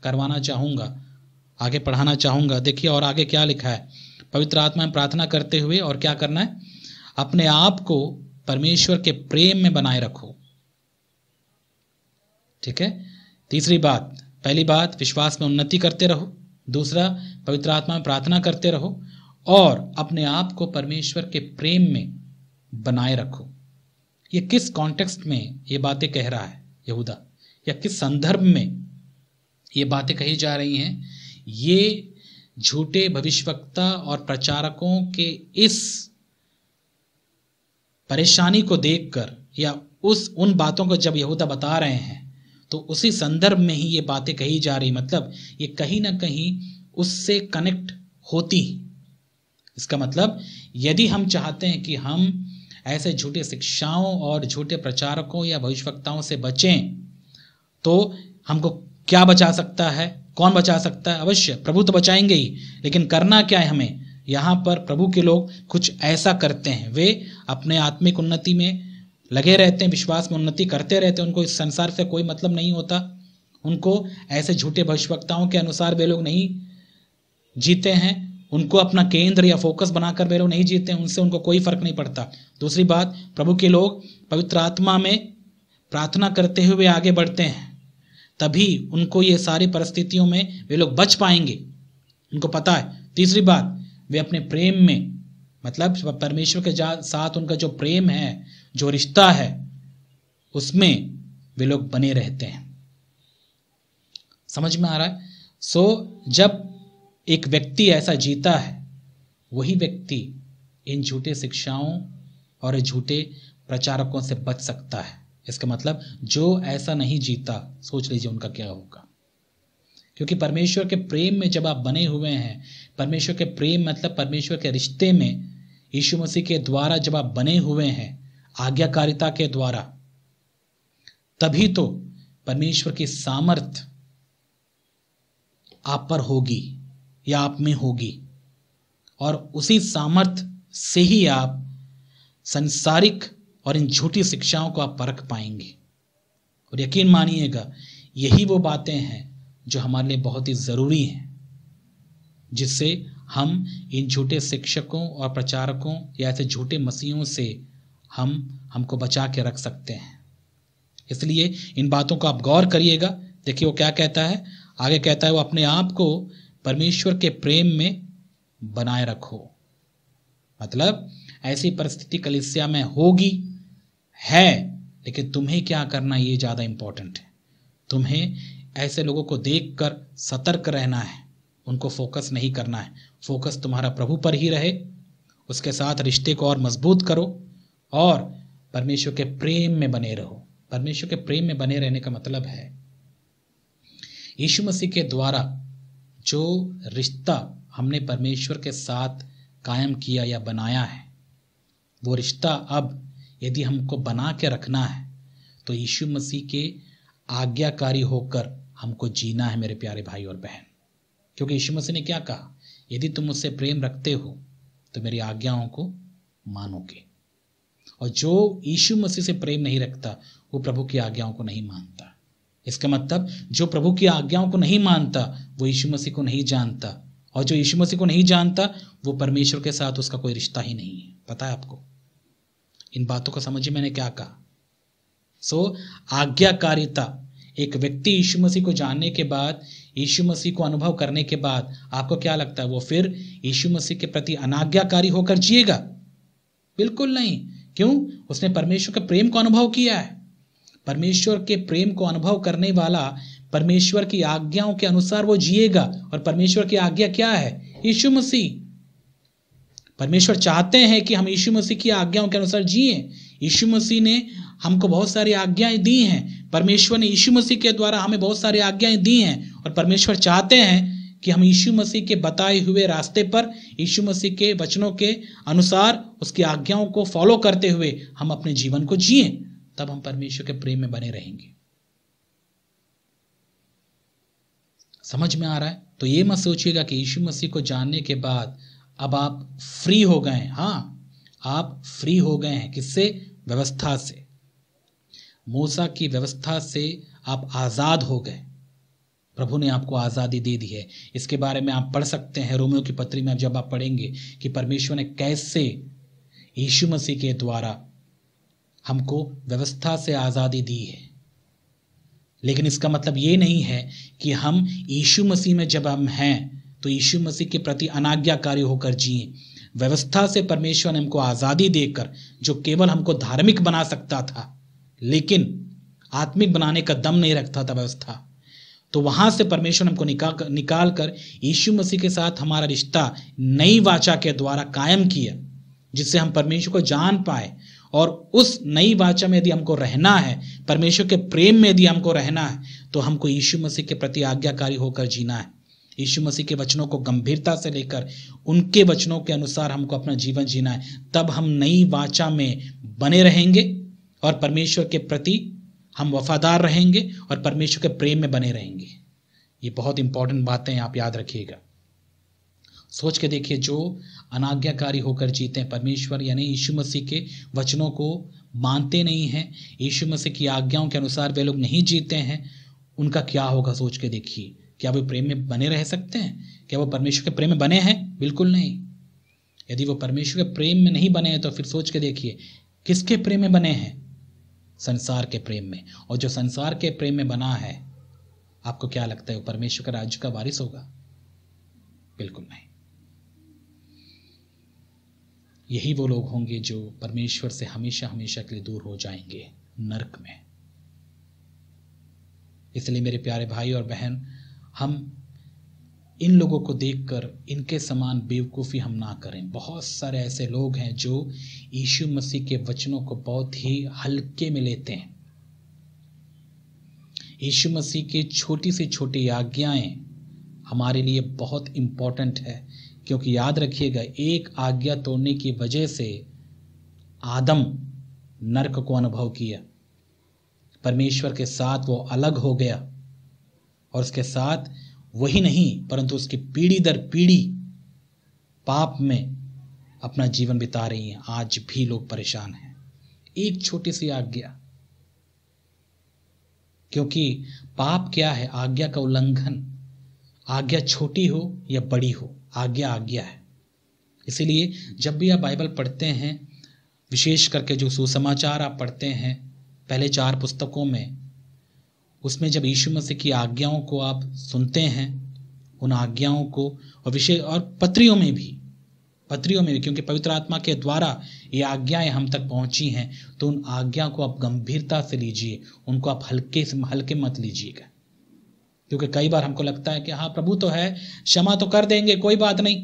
करवाना चाहूँगा, आगे पढ़ाना चाहूँगा। देखिए और आगे क्या लिखा है, पवित्र आत्मा में प्रार्थना करते हुए और क्या करना है, अपने आप को परमेश्वर के प्रेम में बनाए रखो। ठीक है, तीसरी बात, पहली बात विश्वास में उन्नति करते रहो, दूसरा पवित्र आत्मा में प्रार्थना करते रहो, और अपने आप को परमेश्वर के प्रेम में बनाए रखो। ये किस कॉन्टेक्स्ट में ये बातें कह रहा है यहूदा, या किस संदर्भ में ये बातें कही जा रही हैं? ये झूठे भविष्यवक्ता और प्रचारकों के इस परेशानी को देखकर, या उन बातों को जब यहूदा बता रहे हैं, तो उसी संदर्भ में ही ये बातें कही जा रही, मतलब ये कहीं ना कहीं उससे कनेक्ट होती। इसका मतलब यदि हम चाहते हैं कि हम ऐसे झूठे शिक्षाओं और झूठे प्रचारकों या भविष्यवक्ताओं से बचें, तो हमको क्या बचा सकता है? कौन बचा सकता है? अवश्य प्रभु तो बचाएंगे ही, लेकिन करना क्या है हमें? यहाँ पर प्रभु के लोग कुछ ऐसा करते हैं, वे अपने आत्मिक उन्नति में लगे रहते हैं, विश्वास में उन्नति करते रहते हैं, उनको इस संसार से कोई मतलब नहीं होता, उनको ऐसे झूठे भविष्यवक्ताओं के अनुसार वे लोग नहीं जीते हैं, उनको अपना केंद्र या फोकस बनाकर वे लोग नहीं जीते हैं, उनसे उनको कोई फर्क नहीं पड़ता। दूसरी बात, प्रभु के लोग पवित्र आत्मा में प्रार्थना करते हुए आगे बढ़ते हैं, तभी उनको ये सारी परिस्थितियों में वे लोग बच पाएंगे, उनको पता है। तीसरी बात, वे अपने प्रेम में, मतलब परमेश्वर के साथ उनका जो प्रेम है, जो रिश्ता है, उसमें वे लोग बने रहते हैं। समझ में आ रहा है? जब एक व्यक्ति ऐसा जीता है, वही व्यक्ति इन झूठे शिक्षाओं और झूठे प्रचारकों से बच सकता है। इसका मतलब जो ऐसा नहीं जीता, सोच लीजिए उनका क्या होगा। क्योंकि परमेश्वर के प्रेम में जब आप बने हुए हैं, परमेश्वर के प्रेम मतलब परमेश्वर के रिश्ते में यीशु मसीह के द्वारा जब आप बने हुए हैं, आज्ञाकारिता के द्वारा, तभी तो परमेश्वर की सामर्थ आप पर होगी या आप में होगी, और उसी सामर्थ से ही आप संसारिक और इन झूठी शिक्षाओं को आप परख पाएंगे। और यकीन मानिएगा, यही वो बातें हैं जो हमारे लिए बहुत ही ज़रूरी हैं, जिससे हम इन झूठे शिक्षकों और प्रचारकों या ऐसे झूठे मसीहों से हमको बचा के रख सकते हैं। इसलिए इन बातों को आप गौर करिएगा। देखिए वो क्या कहता है, आगे कहता है, वो अपने आप को परमेश्वर के प्रेम में बनाए रखो। मतलब ऐसी परिस्थिति कलीसिया में होगी, है, लेकिन तुम्हें क्या करना, ये ज़्यादा इंपॉर्टेंट है। तुम्हें ऐसे लोगों को देखकर सतर्क रहना है, उनको फोकस नहीं करना है। फोकस तुम्हारा प्रभु पर ही रहे, उसके साथ रिश्ते को और मजबूत करो और परमेश्वर के प्रेम में बने रहो। परमेश्वर के प्रेम में बने रहने का मतलब है यीशु मसीह के द्वारा जो रिश्ता हमने परमेश्वर के साथ कायम किया या बनाया है, वो रिश्ता अब यदि हमको बना के रखना है तो यीशु मसीह के आज्ञाकारी होकर हमको जीना है मेरे प्यारे भाई और बहन। क्योंकि यीशु मसीह ने क्या कहा, यदि तुम मुझसे प्रेम रखते हो तो मेरी आज्ञाओं को मानोगे। और जो यीशु मसीह से प्रेम नहीं रखता वो प्रभु की आज्ञाओं को नहीं मानता। इसका मतलब जो प्रभु की आज्ञाओं को नहीं मानता वो यीशु मसीह को नहीं जानता, और जो यीशु मसीह को नहीं जानता वो परमेश्वर के साथ उसका कोई रिश्ता ही नहीं है। पता है आपको? इन बातों को समझिए मैंने क्या कहा। आज्ञाकारिता, एक व्यक्ति यीशु मसीह को जानने के बाद, यीशु मसीह को अनुभव करने के बाद आपको क्या लगता है वो फिर यीशु मसीह के प्रति अनाज्ञाकारी होकर जिएगा? बिल्कुल नहीं। क्यों? उसने परमेश्वर के प्रेम को अनुभव किया है। परमेश्वर के प्रेम को अनुभव करने वाला परमेश्वर की आज्ञाओं के अनुसार वो जिएगा। और परमेश्वर की आज्ञा क्या है? यीशु मसीह। परमेश्वर चाहते हैं कि हम यीशु मसीह की आज्ञाओं के अनुसार जिएं। यीशु मसीह ने हमको बहुत सारी आज्ञाएं दी हैं। परमेश्वर ने यीशु मसीह के द्वारा हमें बहुत सारी आज्ञाएं दी हैं, और परमेश्वर चाहते हैं कि हम यीशु मसीह के बताए हुए रास्ते पर, यीशु मसीह के वचनों के अनुसार, उसकी आज्ञाओं को फॉलो करते हुए हम अपने जीवन को जिएं। तब हम परमेश्वर के प्रेम में बने रहेंगे। समझ में आ रहा है? तो ये मत सोचिएगा कि यीशु मसीह को जानने के बाद अब आप फ्री हो गए हैं। हाँ, आप फ्री हो गए हैं। किससे? व्यवस्था से। मूसा की व्यवस्था से आप आजाद हो गए। प्रभु ने आपको आजादी दे दी है। इसके बारे में आप पढ़ सकते हैं रोमियो की पत्री में। जब आप पढ़ेंगे कि परमेश्वर ने कैसे यीशु मसीह के द्वारा हमको व्यवस्था से आजादी दी है। लेकिन इसका मतलब ये नहीं है कि हम यीशु मसीह में जब हम हैं तो यीशु मसीह के प्रति अनाज्ञाकारी होकर जिए। व्यवस्था से परमेश्वर ने हमको आजादी देकर, जो केवल हमको धार्मिक बना सकता था लेकिन आत्मिक बनाने का दम नहीं रखता था व्यवस्था, तो वहां से परमेश्वर ने हमको निकाल कर यीशु मसीह के साथ हमारा रिश्ता नई वाचा के द्वारा कायम किया, जिससे हम परमेश्वर को जान पाए। और उस नई वाचा में यदि हमको रहना है, परमेश्वर के प्रेम में यदि हमको रहना है, तो हमको यीशु मसीह के प्रति आज्ञाकारी होकर जीना है। यीशु मसीह के वचनों को गंभीरता से लेकर उनके वचनों के अनुसार हमको अपना जीवन जीना है। तब हम नई वाचा में बने रहेंगे और परमेश्वर के प्रति हम वफादार रहेंगे और परमेश्वर के प्रेम में बने रहेंगे। ये बहुत इंपॉर्टेंट बातें आप याद रखिएगा। सोच के देखिए, जो अनाज्ञाकारी होकर जीते हैं, परमेश्वर यानी यीशु मसीह के वचनों को मानते नहीं हैं, यीशु मसीह की आज्ञाओं के अनुसार वे लोग नहीं जीते हैं, उनका क्या होगा? सोच के देखिए। क्या वो प्रेम में बने रह सकते हैं? क्या वो परमेश्वर के प्रेम में बने हैं? बिल्कुल नहीं। यदि वो परमेश्वर के प्रेम में नहीं बने हैं तो फिर सोच के देखिए किसके प्रेम में बने हैं? संसार के प्रेम में। और जो संसार के प्रेम में बना है, आपको क्या लगता है वो परमेश्वर का राज्य का वारिस होगा? बिल्कुल नहीं। यही वो लोग होंगे जो परमेश्वर से हमेशा हमेशा के लिए दूर हो जाएंगे, नरक में। इसलिए मेरे प्यारे भाई और बहन, हम इन लोगों को देखकर इनके समान बेवकूफ़ी हम ना करें। बहुत सारे ऐसे लोग हैं जो यीशु मसीह के वचनों को बहुत ही हल्के में लेते हैं। यीशु मसीह की छोटी से छोटी आज्ञाएं हमारे लिए बहुत इम्पोर्टेंट है, क्योंकि याद रखिएगा, एक आज्ञा तोड़ने की वजह से आदम नरक को अनुभव किया। परमेश्वर के साथ वो अलग हो गया, और उसके साथ वही नहीं परंतु उसकी पीढ़ी दर पीढ़ी पाप में अपना जीवन बिता रही हैं। आज भी लोग परेशान हैं, एक छोटी सी आज्ञा। क्योंकि पाप क्या है? आज्ञा का उल्लंघन। आज्ञा छोटी हो या बड़ी हो, आज्ञा आज्ञा है। इसीलिए जब भी आप बाइबल पढ़ते हैं, विशेष करके जो सुसमाचार आप पढ़ते हैं पहले 4 पुस्तकों में, उसमें जब यीशु मसीह की आज्ञाओं को आप सुनते हैं, उन आज्ञाओं को, और विशेष और पत्रियों में भी, क्योंकि पवित्र आत्मा के द्वारा ये आज्ञाएं हम तक पहुंची हैं, तो उन आज्ञा को आप गंभीरता से लीजिए, उनको आप हल्के मत लीजिएगा। क्योंकि कई बार हमको लगता है कि हाँ प्रभु तो है, क्षमा तो कर देंगे, कोई बात नहीं,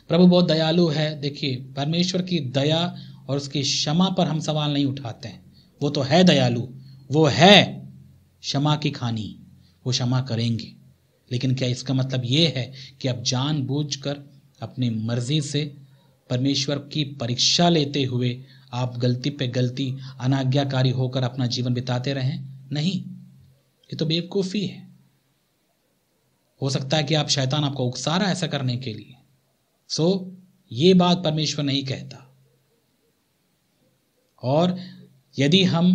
प्रभु बहुत दयालु है। देखिए, परमेश्वर की दया और उसकी क्षमा पर हम सवाल नहीं उठाते हैं। वो तो है दयालु, वो है क्षमा की खानी, वो क्षमा करेंगे। लेकिन क्या इसका मतलब ये है कि आप जानबूझकर अपनी मर्जी से परमेश्वर की परीक्षा लेते हुए आप गलती पे गलती अनाज्ञाकारी होकर अपना जीवन बिताते रहें? नहीं, ये तो बेवकूफ़ी है। हो सकता है कि आप शैतान आपको उकसा रहा है ऐसा करने के लिए। ये बात परमेश्वर नहीं कहता। और यदि हम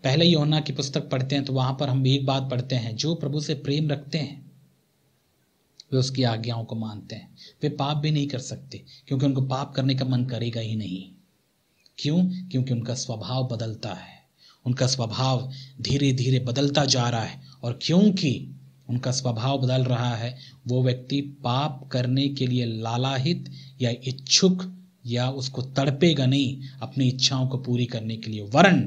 पहले यूहन्ना की पुस्तक पढ़ते हैं तो वहां पर हम एक बात पढ़ते हैं, जो प्रभु से प्रेम रखते हैं वे उसकी आज्ञाओं को मानते हैं, वे पाप भी नहीं कर सकते, क्योंकि उनको पाप करने का मन करेगा ही नहीं। क्यों? क्योंकि उनका स्वभाव बदलता है, उनका स्वभाव धीरे धीरे बदलता जा रहा है। और क्योंकि उनका स्वभाव बदल रहा है, वो व्यक्ति पाप करने के लिए लालाहित या इच्छुक या उसको तड़पेगा नहीं अपनी इच्छाओं को पूरी करने के लिए, वरन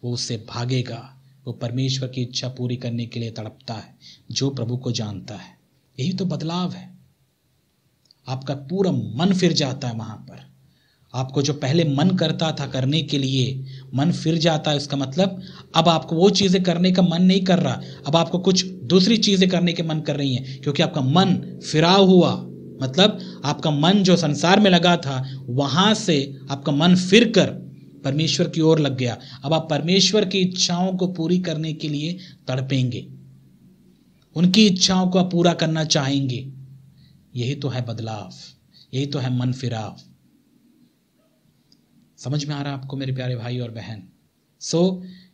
वो उससे भागेगा। वो परमेश्वर की इच्छा पूरी करने के लिए तड़पता है, जो प्रभु को जानता है। यही तो बदलाव है। आपका पूरा मन फिर जाता है वहां पर। आपको जो पहले मन करता था करने के लिए, मन फिर जाता है। उसका मतलब अब आपको वो चीजें करने का मन नहीं कर रहा, अब आपको कुछ दूसरी चीजें करने के मन कर रही हैं, क्योंकि आपका मन फिराव हुआ। मतलब आपका मन जो संसार में लगा था, वहां से आपका मन फिर कर परमेश्वर की ओर लग गया। अब आप परमेश्वर की इच्छाओं को पूरी करने के लिए तड़पेंगे, उनकी इच्छाओं को आप पूरा करना चाहेंगे। यही तो है बदलाव, यही तो है मन फिराव। समझ में आ रहा आपको मेरे प्यारे भाई और बहन?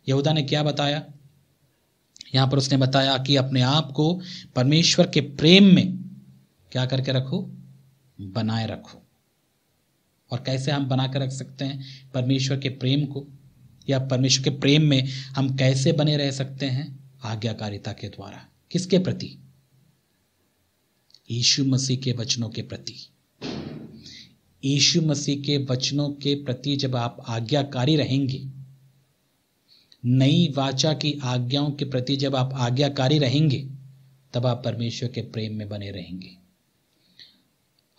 यहूदा ने क्या बताया यहां पर? उसने बताया कि अपने आप को परमेश्वर के प्रेम में क्या करके रखो? बनाए रखो। और कैसे हम बना कर रख सकते हैं परमेश्वर के प्रेम को, या परमेश्वर के प्रेम में हम कैसे बने रह सकते हैं? आज्ञाकारिता के द्वारा। किसके प्रति? यीशु मसीह के वचनों के प्रति। यीशु मसीह के वचनों के प्रति जब आप आज्ञाकारी रहेंगे, नई वाचा की आज्ञाओं के प्रति जब आप आज्ञाकारी रहेंगे, तब आप परमेश्वर के प्रेम में बने रहेंगे।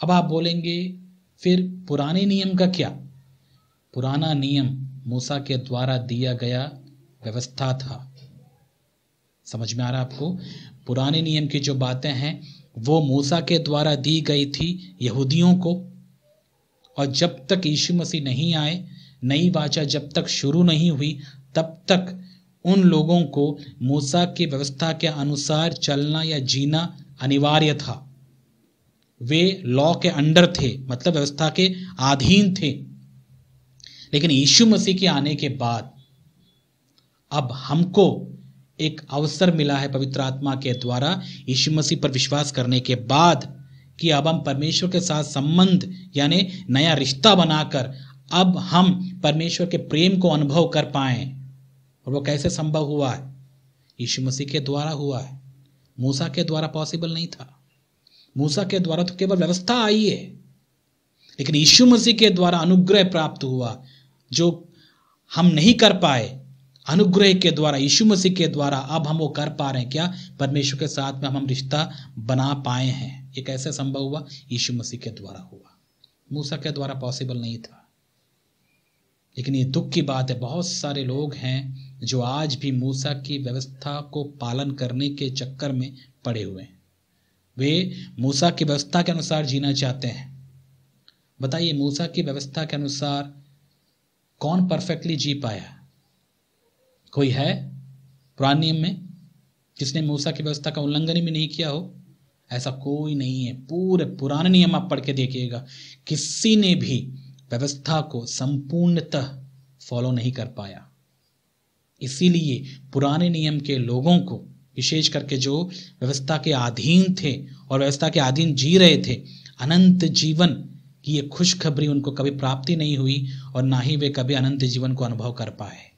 अब आप बोलेंगे फिर पुराने नियम का क्या? पुराना नियम मूसा के द्वारा दिया गया व्यवस्था था। समझ में आ रहा आपको? पुराने नियम की जो बातें हैं वो मूसा के द्वारा दी गई थी यहूदियों को, और जब तक यीशु मसीह नहीं आए, नई वाचा जब तक शुरू नहीं हुई, तब तक उन लोगों को मूसा की व्यवस्था के अनुसार चलना या जीना अनिवार्य था। वे लॉ के अंडर थे, मतलब व्यवस्था के अधीन थे। लेकिन यीशु मसीह के आने के बाद अब हमको एक अवसर मिला है पवित्र आत्मा के द्वारा, यीशु मसीह पर विश्वास करने के बाद, कि अब हम परमेश्वर के साथ संबंध यानी नया रिश्ता बनाकर अब हम परमेश्वर के प्रेम को अनुभव कर पाए। और वो कैसे संभव हुआ है? यीशु मसीह के द्वारा हुआ है। मूसा के द्वारा पॉसिबल नहीं था। मूसा के द्वारा तो केवल व्यवस्था आई है, लेकिन यीशु मसीह के द्वारा अनुग्रह प्राप्त हुआ, जो हम नहीं कर पाए। अनुग्रह के द्वारा, यीशु मसीह के द्वारा अब हम वो कर पा रहे हैं। क्या? परमेश्वर के साथ में हम रिश्ता बना पाए हैं। ये कैसे संभव हुआ? यीशु मसीह के द्वारा हुआ। मूसा के द्वारा पॉसिबल नहीं था। लेकिन ये दुख की बात है, बहुत सारे लोग हैं जो आज भी मूसा की व्यवस्था को पालन करने के चक्कर में पड़े हुए हैं। वे मूसा की व्यवस्था के अनुसार जीना चाहते हैं। बताइए, मूसा की व्यवस्था के अनुसार कौन परफेक्टली जी पाया? कोई है पुराने नियम में जिसने मूसा की व्यवस्था का उल्लंघन भी नहीं किया हो? ऐसा कोई नहीं है। पूरे पुराने नियम आप पढ़ के देखिएगा, किसी ने भी व्यवस्था को संपूर्णतः फॉलो नहीं कर पाया। इसीलिए पुराने नियम के लोगों को, विशेष करके जो व्यवस्था के अधीन थे और व्यवस्था के अधीन जी रहे थे, अनंत जीवन की ये खुशखबरी उनको कभी प्राप्ति नहीं हुई, और ना ही वे कभी अनंत जीवन को अनुभव कर पाए।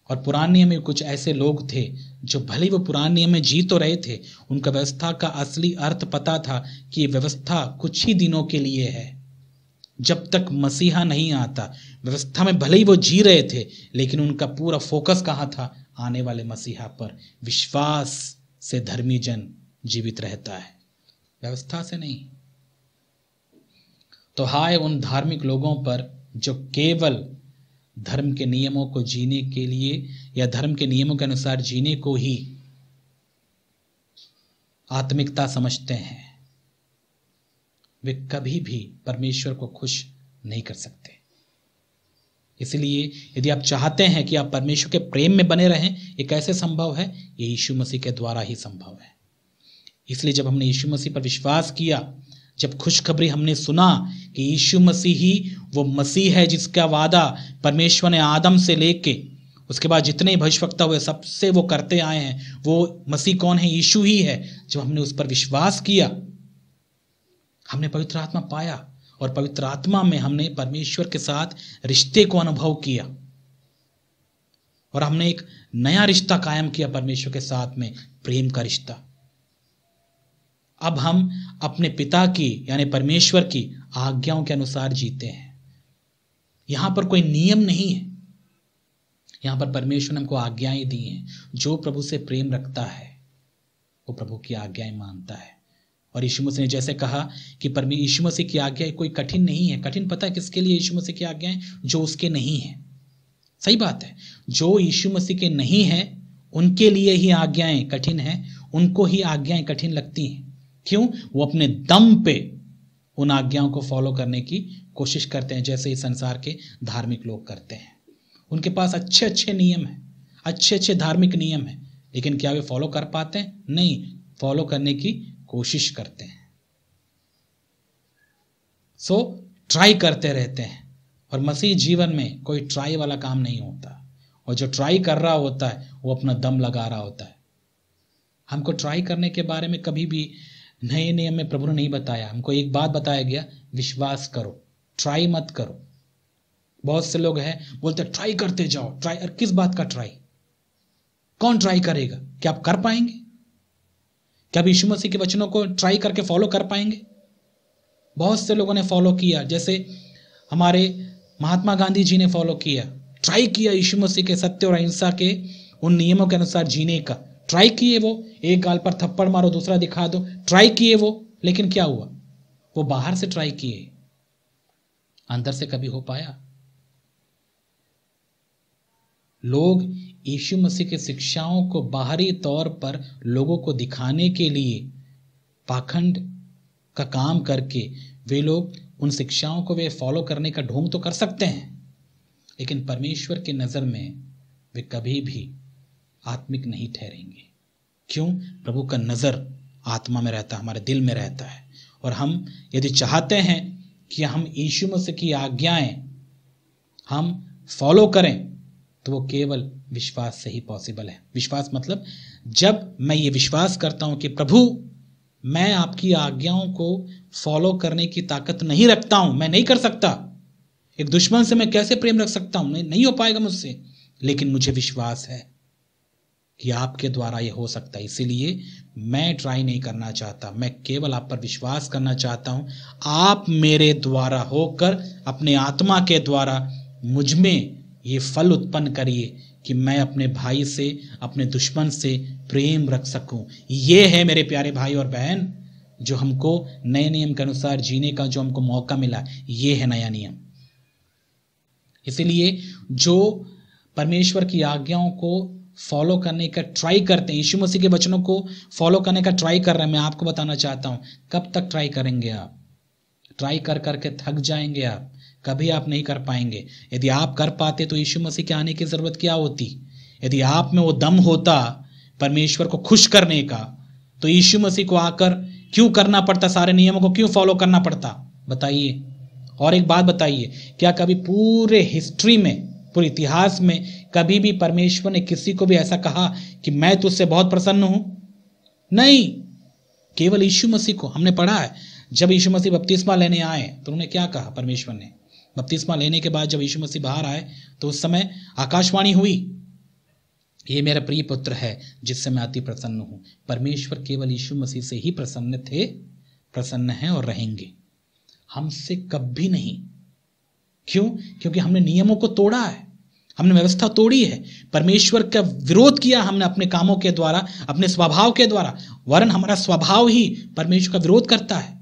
और पुराने नियम में कुछ ऐसे लोग थे जो भले वो पुराने नियम में जी तो रहे थे, उनका व्यवस्था का असली अर्थ पता था कि व्यवस्था कुछ ही दिनों के लिए है, जब तक मसीहा नहीं आता। व्यवस्था में भले ही वो जी रहे थे, लेकिन उनका पूरा फोकस कहाँ था? आने वाले मसीहा पर। विश्वास से धर्मी जन जीवित रहता है, व्यवस्था से नहीं। तो हाय उन धार्मिक लोगों पर जो केवल धर्म के नियमों को जीने के लिए या धर्म के नियमों के अनुसार जीने को ही आत्मिकता समझते हैं, वे कभी भी परमेश्वर को खुश नहीं कर सकते। इसलिए यदि आप चाहते हैं कि आप परमेश्वर के प्रेम में बने रहें, ये कैसे संभव है? ये यीशु मसीह के द्वारा ही संभव है। इसलिए जब हमने यीशु मसीह पर विश्वास किया, जब खुशखबरी हमने सुना कि यीशु मसीह ही वो मसीह है जिसका वादा परमेश्वर ने आदम से लेके उसके बाद जितने भविष्यवक्ता हुए सबसे वो करते आए हैं, वो मसीह कौन है? यीशु ही है। जब हमने उस पर विश्वास किया, हमने पवित्र आत्मा पाया और पवित्र आत्मा में हमने परमेश्वर के साथ रिश्ते को अनुभव किया और हमने एक नया रिश्ता कायम किया परमेश्वर के साथ में, प्रेम का रिश्ता। अब हम अपने पिता की यानी परमेश्वर की आज्ञाओं के अनुसार जीते हैं। यहां पर कोई नियम नहीं है, यहां पर परमेश्वर ने हमको आज्ञाएं दी हैं। जो प्रभु से प्रेम रखता है वो प्रभु की आज्ञाएं मानता है। और यीशु मसीह ने जैसे कहा कि यीशु मसीह की आज्ञाएं कोई कठिन नहीं है। कठिन पता है किसके लिए? यीशु मसीह की आज्ञाएं जो उसके नहीं है। सही बात है, जो यीशु मसीह के नहीं है उनके लिए ही आज्ञाएं कठिन हैं, उनको ही आज्ञाएं कठिन लगती हैं। क्यों? वो अपने दम पे उन आज्ञाओं को फॉलो करने की कोशिश करते हैं, जैसे इस संसार के धार्मिक लोग करते हैं। उनके पास अच्छे अच्छे नियम हैं, अच्छे अच्छे धार्मिक नियम हैं, लेकिन क्या वे फॉलो कर पाते हैं? नहीं, फॉलो करने की कोशिश करते हैं। ट्राई करते रहते हैं। और मसीह जीवन में कोई ट्राई वाला काम नहीं होता, और जो ट्राई कर रहा होता है वो अपना दम लगा रहा होता है। हमको ट्राई करने के बारे में कभी भी नए नियम में प्रभु ने नहीं बताया। हमको एक बात बताया गया, विश्वास करो, ट्राई मत करो। बहुत से लोग हैं बोलते ट्राई करते जाओ, ट्राई। और किस बात का ट्राई? कौन ट्राई करेगा? क्या आप कर पाएंगे? क्या आप यीशु मसीह के वचनों को ट्राई करके फॉलो कर पाएंगे? बहुत से लोगों ने फॉलो किया, जैसे हमारे महात्मा गांधी जी ने फॉलो किया, ट्राई किया यीशु मसीह के सत्य और अहिंसा के उन नियमों के अनुसार जीने का। ट्राई किए वो, एक गाल पर थप्पड़ मारो दूसरा दिखा दो, ट्राई किए वो, लेकिन क्या हुआ? वो बाहर से ट्राई किए, अंदर से कभी हो पाया? लोग यीशु मसीह की शिक्षाओं को बाहरी तौर पर लोगों को दिखाने के लिए पाखंड का काम करके वे लोग उन शिक्षाओं को वे फॉलो करने का ढोंग तो कर सकते हैं, लेकिन परमेश्वर की नज़र में वे कभी भी आत्मिक नहीं ठहरेंगे। क्यों? प्रभु का नज़र आत्मा में रहता है, हमारे दिल में रहता है। और हम यदि चाहते हैं कि हम यीशु मसीह की आज्ञाएं हम फॉलो करें, तो वो केवल विश्वास से ही पॉसिबल है। विश्वास मतलब जब मैं ये विश्वास करता हूं कि प्रभु मैं आपकी आज्ञाओं को फॉलो करने की ताकत नहीं रखता हूं, मैं नहीं कर सकता, एक दुश्मन से मैं कैसे प्रेम रख सकता हूं? नहीं हो पाएगा मुझसे, लेकिन मुझे विश्वास है कि आपके द्वारा ये हो सकता है। इसीलिए मैं ट्राई नहीं करना चाहता, मैं केवल आप पर विश्वास करना चाहता हूं। आप मेरे द्वारा होकर अपने आत्मा के द्वारा मुझ में ये फल उत्पन्न करिए कि मैं अपने भाई से, अपने दुश्मन से प्रेम रख सकूं। ये है मेरे प्यारे भाई और बहन, जो हमको नए नियम के अनुसार जीने का जो हमको मौका मिला, ये है नया नियम। इसीलिए जो परमेश्वर की आज्ञाओं को फॉलो करने का ट्राई करते हैं, यीशु मसीह के वचनों को फॉलो करने का ट्राई कर रहे हैं, मैं आपको बताना चाहता हूं, कब तक ट्राई करेंगे आप? ट्राई कर करके थक जाएंगे आप, कभी आप नहीं कर पाएंगे। यदि आप कर पाते तो यीशु मसीह के आने की जरूरत क्या होती? यदि आप में वो दम होता परमेश्वर को खुश करने का, तो यीशु मसीह को आकर क्यों करना पड़ता? सारे नियमों को क्यों फॉलो करना पड़ता? बताइए। और एक बात बताइए, क्या कभी पूरे हिस्ट्री में, पूरे इतिहास में कभी भी परमेश्वर ने किसी को भी ऐसा कहा कि मैं तुझसे बहुत प्रसन्न हूं? नहीं, केवल यीशु मसीह को। हमने पढ़ा है जब यीशु मसीह बपतिस्मा लेने आए तो उन्होंने क्या कहा? परमेश्वर ने बपतिस्मा लेने के बाद जब यीशु मसीह बाहर आए तो उस समय आकाशवाणी हुई, ये मेरा प्रिय पुत्र है जिससे मैं अति प्रसन्न हूं। परमेश्वर केवल यीशु मसीह से ही प्रसन्न थे, प्रसन्न हैं और रहेंगे, हमसे कभी नहीं। क्यों? क्योंकि हमने नियमों को तोड़ा है, हमने व्यवस्था तोड़ी है, परमेश्वर का विरोध किया हमने अपने कामों के द्वारा, अपने स्वभाव के द्वारा। वरन हमारा स्वभाव ही परमेश्वर का विरोध करता है।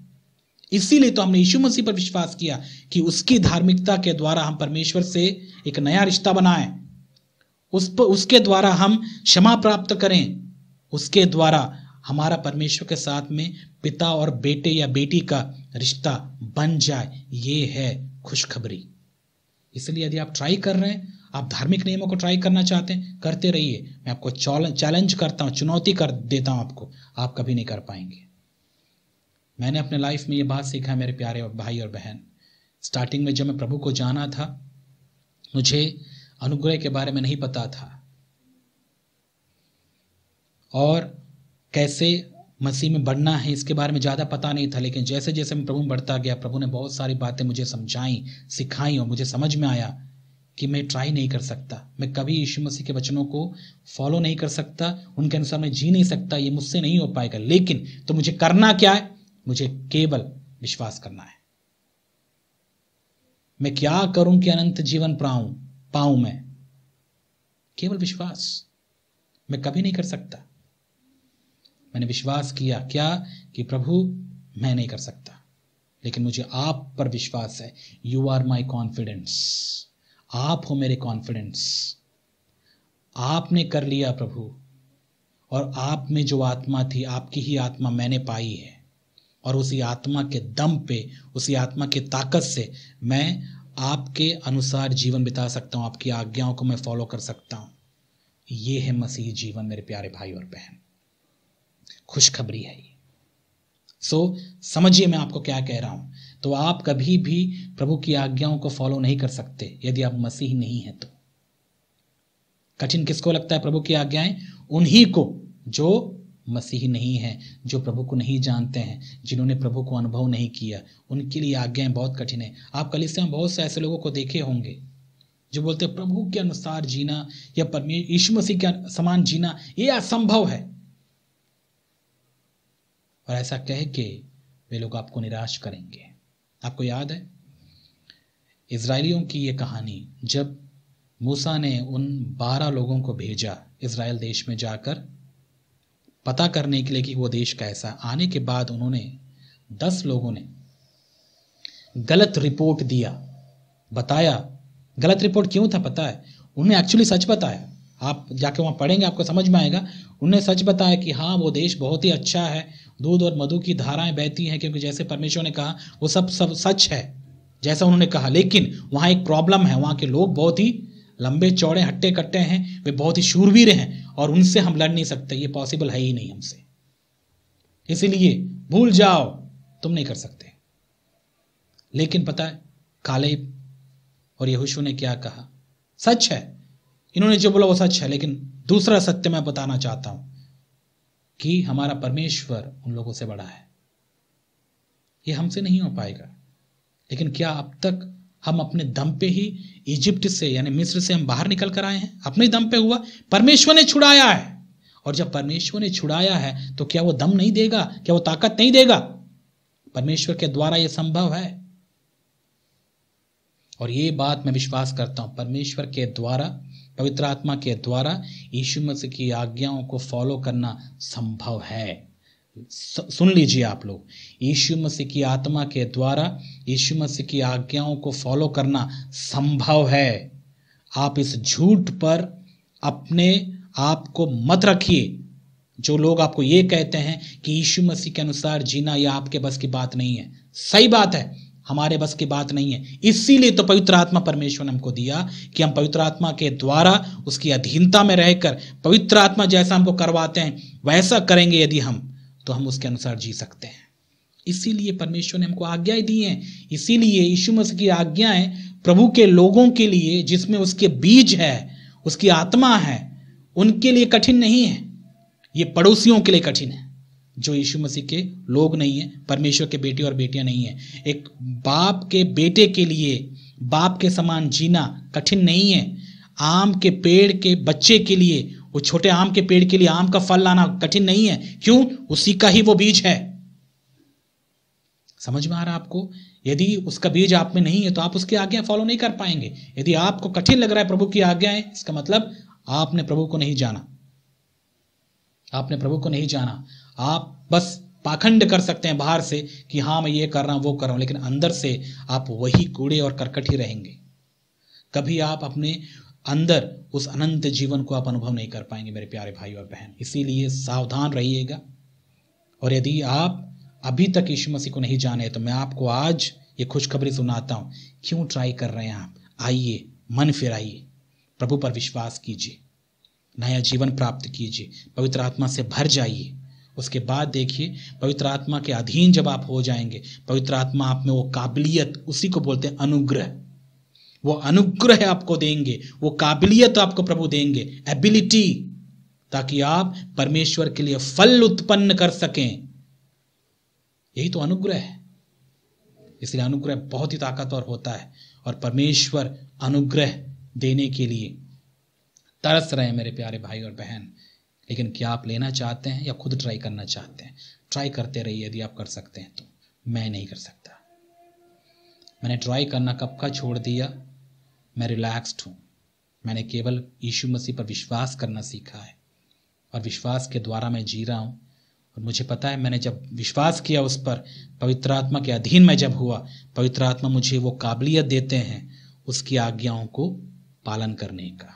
इसीलिए तो हमने यीशु मसीह पर विश्वास किया कि उसकी धार्मिकता के द्वारा हम परमेश्वर से एक नया रिश्ता बनाएं, उसके द्वारा हम क्षमा प्राप्त करें, उसके द्वारा हमारा परमेश्वर के साथ में पिता और बेटे या बेटी का रिश्ता बन जाए। ये है खुशखबरी। इसलिए यदि आप ट्राई कर रहे हैं, आप धार्मिक नियमों को ट्राई करना चाहते हैं, करते रहिए। मैं आपको चैलेंज करता हूं, चुनौती कर देता हूं आपको, आप कभी नहीं कर पाएंगे। मैंने अपने लाइफ में ये बात सीखा है मेरे प्यारे भाई और बहन। स्टार्टिंग में जब मैं प्रभु को जाना था, मुझे अनुग्रह के बारे में नहीं पता था और कैसे मसीह में बढ़ना है इसके बारे में ज़्यादा पता नहीं था। लेकिन जैसे जैसे मैं प्रभु में बढ़ता गया, प्रभु ने बहुत सारी बातें मुझे समझाई, सिखाई और मुझे समझ में आया कि मैं ट्राई नहीं कर सकता, मैं कभी यीशु मसीह के वचनों को फॉलो नहीं कर सकता, उनके अनुसार मैं जी नहीं सकता, ये मुझसे नहीं हो पाएगा। लेकिन तो मुझे करना क्या है? मुझे केवल विश्वास करना है। मैं क्या करूं कि अनंत जीवन पाऊं? मैं केवल विश्वास, मैं कभी नहीं कर सकता। मैंने विश्वास किया क्या कि प्रभु मैं नहीं कर सकता, लेकिन मुझे आप पर विश्वास है। यू आर माई कॉन्फिडेंस, आप हो मेरे कॉन्फिडेंस। आपने कर लिया प्रभु, और आप में जो आत्मा थी, आपकी ही आत्मा मैंने पाई है, और उसी आत्मा के दम पे, उसी आत्मा की ताकत से मैं आपके अनुसार जीवन बिता सकता हूं, आपकी आज्ञाओं को मैं फॉलो कर सकता हूं। ये है मसीह जीवन मेरे प्यारे भाई और बहन, खुशखबरी है ये। समझिए मैं आपको क्या कह रहा हूं। तो आप कभी भी प्रभु की आज्ञाओं को फॉलो नहीं कर सकते यदि आप मसीह नहीं हैं। तो कठिन किसको लगता है प्रभु की आज्ञाएं? उन्हीं को जो मसीह नहीं है, जो प्रभु को नहीं जानते हैं, जिन्होंने प्रभु को अनुभव नहीं किया, उनके लिए आज्ञाएं बहुत कठिन है। आप कलीसिया में बहुत से ऐसे लोगों को देखे होंगे जो बोलते हैं प्रभु के अनुसार जीना या परमेश्वर यीशु मसीह के समान जीना ये असंभव है, और ऐसा कह के वे लोग आपको निराश करेंगे। आपको याद है इजराइलियों की ये कहानी, जब मूसा ने उन 12 लोगों को भेजा इजराइल देश में जाकर पता करने के लिए कि वो देश कैसा। आने के बाद उन्होंने 10 लोगों ने गलत रिपोर्ट दिया, बताया। गलत रिपोर्ट क्यों था पता है? उन्हें एक्चुअली सच बताया। आप जाके वहाँ पढ़ेंगे आपको समझ में आएगा। उन्हें सच बताया कि हाँ वो देश बहुत ही अच्छा है, दूध और मधु की धाराएं बहती हैं, क्योंकि जैसे परमेश्वर ने कहा वो सब सच है जैसा उन्होंने कहा। लेकिन वहाँ एक प्रॉब्लम है, वहाँ के लोग बहुत ही लंबे चौड़े हट्टे कट्टे हैं, वे बहुत ही शूरवीर हैं और उनसे हम लड़ नहीं सकते, ये पॉसिबल है ही नहीं हमसे, इसीलिए भूल जाओ, तुम नहीं कर सकते। लेकिन पता है कालेब और यहोशू ने क्या कहा? सच है, इन्होंने जो बोला वो सच है, लेकिन दूसरा सत्य मैं बताना चाहता हूं कि हमारा परमेश्वर उन लोगों से बड़ा है। ये हमसे नहीं हो पाएगा। लेकिन क्या अब तक हम अपने दम पे ही इजिप्ट से यानी मिस्र से हम बाहर निकल कर आए हैं? अपने दम पे हुआ? परमेश्वर ने छुड़ाया है। और जब परमेश्वर ने छुड़ाया है तो क्या वो दम नहीं देगा? क्या वो ताकत नहीं देगा? परमेश्वर के द्वारा ये संभव है। और ये बात मैं विश्वास करता हूं, परमेश्वर के द्वारा, पवित्र आत्मा के द्वारा यीशु मसीह की आज्ञाओं को फॉलो करना संभव है। सुन लीजिए आप लोग, यीशु मसीह की आत्मा के द्वारा यीशु मसीह की आज्ञाओं को फॉलो करना संभव है। आप इस झूठ पर अपने आप को मत रखिए। जो लोग आपको ये कहते हैं कि यीशु मसीह के अनुसार जीना यह आपके बस की बात नहीं है, सही बात है, हमारे बस की बात नहीं है। इसीलिए तो पवित्र आत्मा परमेश्वर ने हमको दिया कि हम पवित्र आत्मा के द्वारा उसकी अधीनता में रहकर पवित्र आत्मा जैसा हमको करवाते हैं वैसा करेंगे यदि हम, तो हम उसके अनुसार जी सकते हैं। इसीलिए परमेश्वर ने हमको आज्ञाएं दी हैं। इसीलिए यीशु मसीह की आज्ञाएं प्रभु के लोगों के लिए, जिसमें उसके बीज है, उसकी आत्मा है, उनके लिए कठिन नहीं है। ये पड़ोसियों के लिए कठिन है जो यीशु मसीह के लोग नहीं है, परमेश्वर के बेटे और बेटियां नहीं है। एक बाप के बेटे के लिए बाप के समान जीना कठिन नहीं है। आम के पेड़ के बच्चे के लिए, वो छोटे आम के पेड़ के लिए आम का फल लाना कठिन नहीं है। क्यों? उसी का ही वो बीज है। समझ में आ रहा आपको? यदि उसका बीज आप में नहीं है तो आप उसकी आज्ञा फॉलो नहीं कर पाएंगे। यदि आपको कठिन लग रहा है प्रभु की आज्ञाएं, इसका मतलब आपने प्रभु को नहीं जाना। आपने प्रभु को नहीं जाना। आप बस पाखंड कर सकते हैं बाहर से कि हाँ मैं ये कर रहा हूँ वो कर रहा हूँ, लेकिन अंदर से आप वही कूड़े और करकट ही रहेंगे। कभी आप अपने अंदर उस अनंत जीवन को आप अनुभव नहीं कर पाएंगे मेरे प्यारे भाई और बहन। इसीलिए सावधान रहिएगा। और यदि आप अभी तक यीशु मसीह को नहीं जाने तो मैं आपको आज ये खुशखबरी सुनाता हूँ। क्यों ट्राई कर रहे हैं आप? आइए, मन फिराइए, प्रभु पर विश्वास कीजिए, नया जीवन प्राप्त कीजिए, पवित्र आत्मा से भर जाइए। उसके बाद देखिए, पवित्र आत्मा के अधीन जब आप हो जाएंगे, पवित्र आत्मा आप में वो काबिलियत, उसी को बोलते हैं अनुग्रह, वो अनुग्रह आपको देंगे, वो काबिलियत आपको प्रभु देंगे, एबिलिटी, ताकि आप परमेश्वर के लिए फल उत्पन्न कर सकें। यही तो अनुग्रह है। इसलिए अनुग्रह बहुत ही ताकतवर होता है और परमेश्वर अनुग्रह देने के लिए तरस रहे हैं मेरे प्यारे भाई और बहन। लेकिन क्या आप लेना चाहते हैं या खुद ट्राई करना चाहते हैं? ट्राई करते रहिए यदि आप कर सकते हैं तो। मैं नहीं कर सकता। मैंने ट्राई करना कब का छोड़ दिया। मैं रिलैक्स्ड हूँ। मैंने केवल यीशु मसीह पर विश्वास करना सीखा है और विश्वास के द्वारा मैं जी रहा हूँ। और मुझे पता है, मैंने जब विश्वास किया उस पर, पवित्र आत्मा के अधीन मैं जब हुआ, पवित्र आत्मा मुझे वो काबिलियत देते हैं उसकी आज्ञाओं को पालन करने का।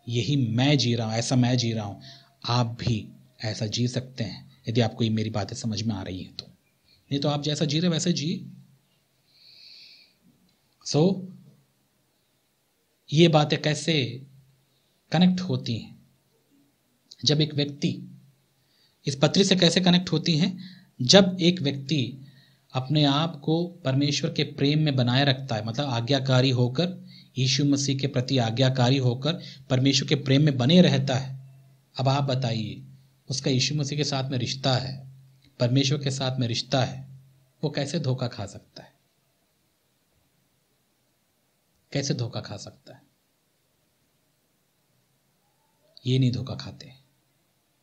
यही मैं जी रहा हूँ, ऐसा मैं जी रहा हूँ। आप भी ऐसा जी सकते हैं यदि आपको ये मेरी बातें समझ में आ रही हैं तो। नहीं तो आप जैसा जी रहे वैसे जिए। ये बातें कैसे कनेक्ट होती हैं? जब एक व्यक्ति, इस पत्री से कैसे कनेक्ट होती हैं? जब एक व्यक्ति अपने आप को परमेश्वर के प्रेम में बनाए रखता है, मतलब आज्ञाकारी होकर, यीशु मसीह के प्रति आज्ञाकारी होकर परमेश्वर के प्रेम में बने रहता है। अब आप बताइए, उसका यीशु मसीह के साथ में रिश्ता है, परमेश्वर के साथ में रिश्ता है, वो कैसे धोखा खा सकता है? कैसे धोखा खा सकता है? ये नहीं धोखा खाते।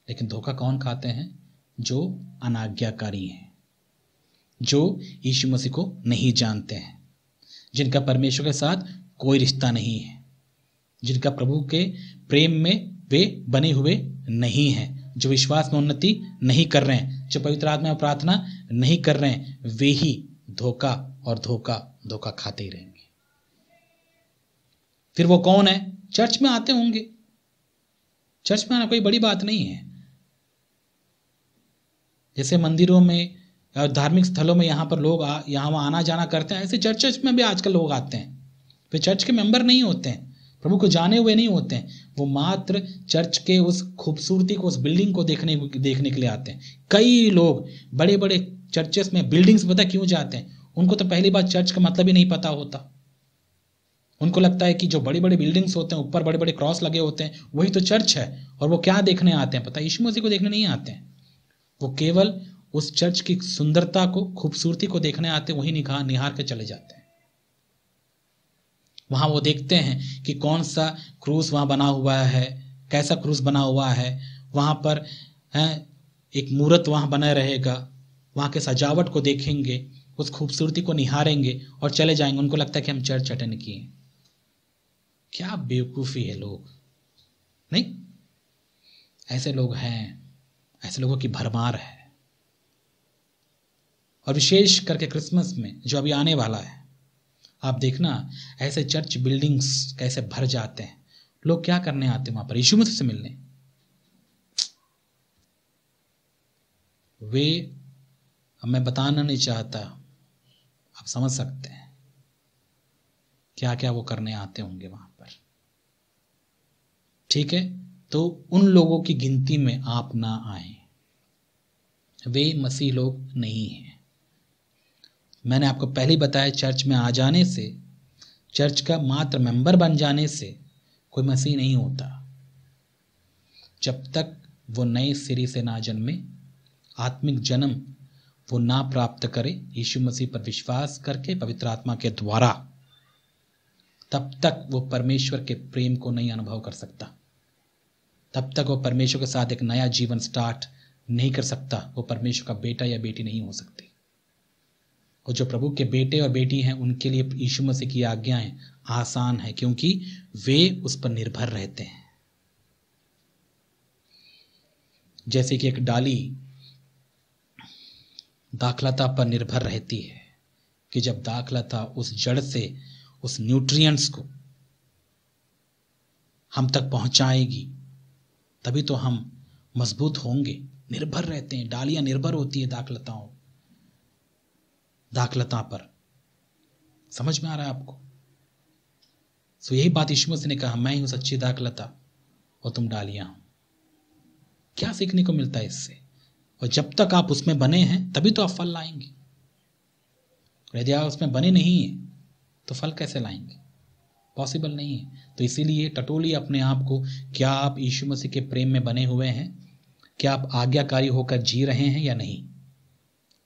लेकिन धोखा कौन खाते हैं? जो अनाज्ञाकारी हैं, जो यीशु मसीह को नहीं जानते हैं, जिनका परमेश्वर के साथ कोई रिश्ता नहीं है, जिनका प्रभु के प्रेम में वे बने हुए नहीं हैं, जो विश्वास में उन्नति नहीं कर रहे हैं, जो पवित्र आत्मा में प्रार्थना नहीं कर रहे हैं, वे ही धोखा और धोखा खाते ही रहेंगे। फिर वो कौन है? चर्च में आते होंगे। चर्च में आना कोई बड़ी बात नहीं है। जैसे मंदिरों में और धार्मिक स्थलों में यहाँ पर लोग यहाँ वहाँ आना जाना करते हैं, ऐसे चर्च में भी आजकल लोग आते हैं। वे चर्च के मेंबर नहीं होते हैं, प्रभु को जाने हुए नहीं होते हैं। वो मात्र चर्च के उस खूबसूरती को, उस बिल्डिंग को देखने के लिए आते हैं। कई लोग बड़े बड़े चर्चेस में, बिल्डिंग्स पता क्यों जाते हैं? उनको तो पहली बात चर्च का मतलब ही नहीं पता होता। उनको लगता है कि जो बड़ी बड़ी बिल्डिंग्स होते हैं, ऊपर बड़े बड़े क्रॉस लगे होते हैं, वही तो चर्च है। और वो क्या देखने आते हैं पता? यीशु मसीह को देखने नहीं आते हैं। वो केवल उस चर्च की सुंदरता को, खूबसूरती को देखने आते हैं, वही निहार के चले जाते हैं। वहां वो देखते हैं कि कौन सा क्रूस वहां बना हुआ है, कैसा क्रूस बना हुआ है, वहां पर एक मूर्त वहां बना रहेगा, वहां के सजावट को देखेंगे, उस खूबसूरती को निहारेंगे और चले जाएंगे। उनको लगता है कि हम चर्च अटेंड किए। क्या बेवकूफ़ी है लोग, नहीं? ऐसे लोग हैं, ऐसे लोगों की भरमार है। और विशेष करके क्रिसमस में जो अभी आने वाला है, आप देखना ऐसे चर्च बिल्डिंग्स कैसे भर जाते हैं। लोग क्या करने आते हैं वहां पर? यीशु मसीह से मिलने। वे, अब मैं बताना नहीं चाहता, आप समझ सकते हैं क्या क्या वो करने आते होंगे वहां पर। ठीक है, तो उन लोगों की गिनती में आप ना आए। वे मसीह लोग नहीं हैं। मैंने आपको पहले ही बताया, चर्च में आ जाने से, चर्च का मात्र मेंबर बन जाने से कोई मसीह नहीं होता, जब तक वो नए सिरे से ना जन्मे, आत्मिक जन्म वो ना प्राप्त करे यीशु मसीह पर विश्वास करके पवित्र आत्मा के द्वारा, तब तक वो परमेश्वर के प्रेम को नहीं अनुभव कर सकता। तब तक वो परमेश्वर के साथ एक नया जीवन स्टार्ट नहीं कर सकता। वो परमेश्वर का बेटा या बेटी नहीं हो सकती। और जो प्रभु के बेटे और बेटी हैं, उनके लिए यीशु मसीह की आज्ञाएं आसान है, क्योंकि वे उस पर निर्भर रहते हैं। जैसे कि एक डाली दाखलता पर निर्भर रहती है कि जब दाखलता उस जड़ से उस न्यूट्रिएंट्स को हम तक पहुंचाएगी तभी तो हम मजबूत होंगे। निर्भर रहते हैं, डालियां निर्भर होती है दाखलता पर। समझ में आ रहा है आपको? सो यही बात यीशु मसीह ने कहा, मैं ही हूं सच्ची दाखलता और तुम डालियां हो। क्या सीखने को मिलता है इससे? और जब तक आप उसमें बने हैं तभी तो आप फल लाएंगे। और यदि आप उसमें बने नहीं हैं तो फल कैसे लाएंगे? पॉसिबल नहीं है। तो इसीलिए टटोलिए अपने आप को, क्या आप यीशु मसीह के प्रेम में बने हुए हैं? क्या आप आज्ञाकारी होकर जी रहे हैं या नहीं?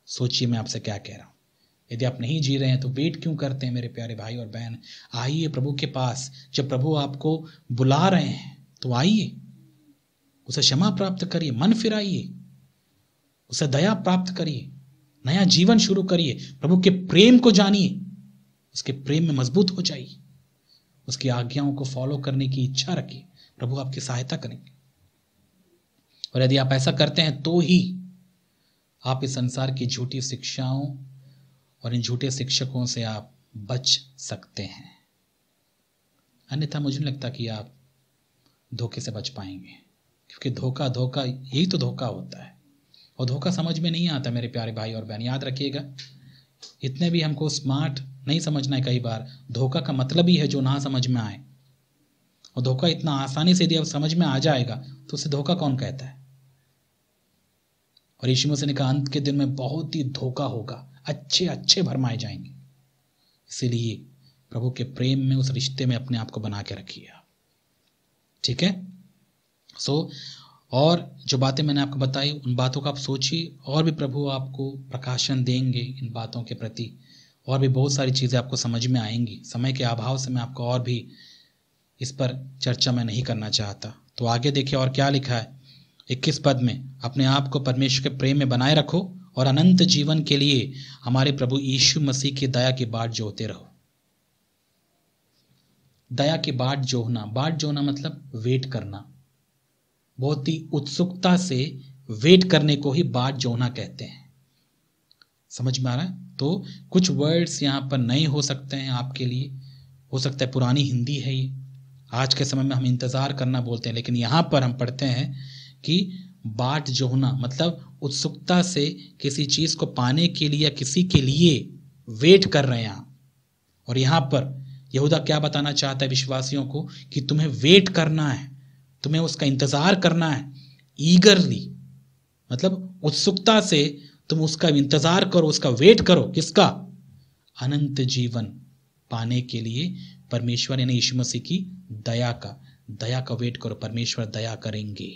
सोचिए मैं आपसे क्या कह रहा हूं। यदि आप नहीं जी रहे हैं तो वेट क्यों करते हैं मेरे प्यारे भाई और बहन? आइए प्रभु के पास। जब प्रभु आपको बुला रहे हैं तो आइए, उसे क्षमा प्राप्त करिए, मन फिराइए, उसे दया प्राप्त करिए, नया जीवन शुरू करिए, प्रभु के प्रेम को जानिए, उसके प्रेम में मजबूत हो जाइए, उसकी आज्ञाओं को फॉलो करने की इच्छा रखिए। प्रभु आपकी सहायता करेंगे। और यदि आप ऐसा करते हैं तो ही आप इस संसार की झूठी शिक्षाओं और इन झूठे शिक्षकों से आप बच सकते हैं। अन्यथा मुझे नहीं लगता कि आप धोखे से बच पाएंगे, क्योंकि धोखा यही तो धोखा होता है। और धोखा समझ में नहीं आता मेरे प्यारे भाई और बहन, याद रखिएगा। इतने भी हमको स्मार्ट नहीं समझना है। कई बार धोखा का मतलब ही है जो ना समझ में आए। और धोखा इतना आसानी से यदि अब समझ में आ जाएगा तो उसे धोखा कौन कहता है? और यीशु मसीह ने कहा अंत के दिन में बहुत ही धोखा होगा, अच्छे भरमाए जाएंगे। इसीलिए प्रभु के प्रेम में, उस रिश्ते में अपने आप को बना के रखिए आप। ठीक है? और जो बातें मैंने आपको बताई उन बातों का आप सोचिए, और भी प्रभु आपको प्रकाशन देंगे इन बातों के प्रति, और भी बहुत सारी चीज़ें आपको समझ में आएंगी। समय के अभाव से मैं आपको और भी इस पर चर्चा मैं नहीं करना चाहता। तो आगे देखिए और क्या लिखा है 21 पद में, अपने आप को परमेश्वर के प्रेम में बनाए रखो और अनंत जीवन के लिए हमारे प्रभु यीशु मसीह की दया की बाट जोहते रहो। दया की बाट जोहना मतलब वेट करना, बहुत ही उत्सुकता से वेट करने को ही बाट जोहना कहते हैं। समझ में आ रहा है? तो कुछ वर्ड्स यहाँ पर नए हो सकते हैं आपके लिए, हो सकता है पुरानी हिंदी है ये, आज के समय में हम इंतज़ार करना बोलते हैं, लेकिन यहाँ पर हम पढ़ते हैं कि बाट जोहना मतलब उत्सुकता से किसी चीज़ को पाने के लिए या किसी के लिए वेट कर रहे हैं आप। और यहाँ पर यहूदा क्या बताना चाहता है विश्वासियों को कि तुम्हें वेट करना है, तुम्हें उसका इंतज़ार करना है। ईगरली मतलब उत्सुकता से तुम उसका इंतज़ार करो, उसका वेट करो। किसका? अनंत जीवन पाने के लिए परमेश्वर यानी यीशु मसीह की दया का वेट करो। परमेश्वर दया करेंगे,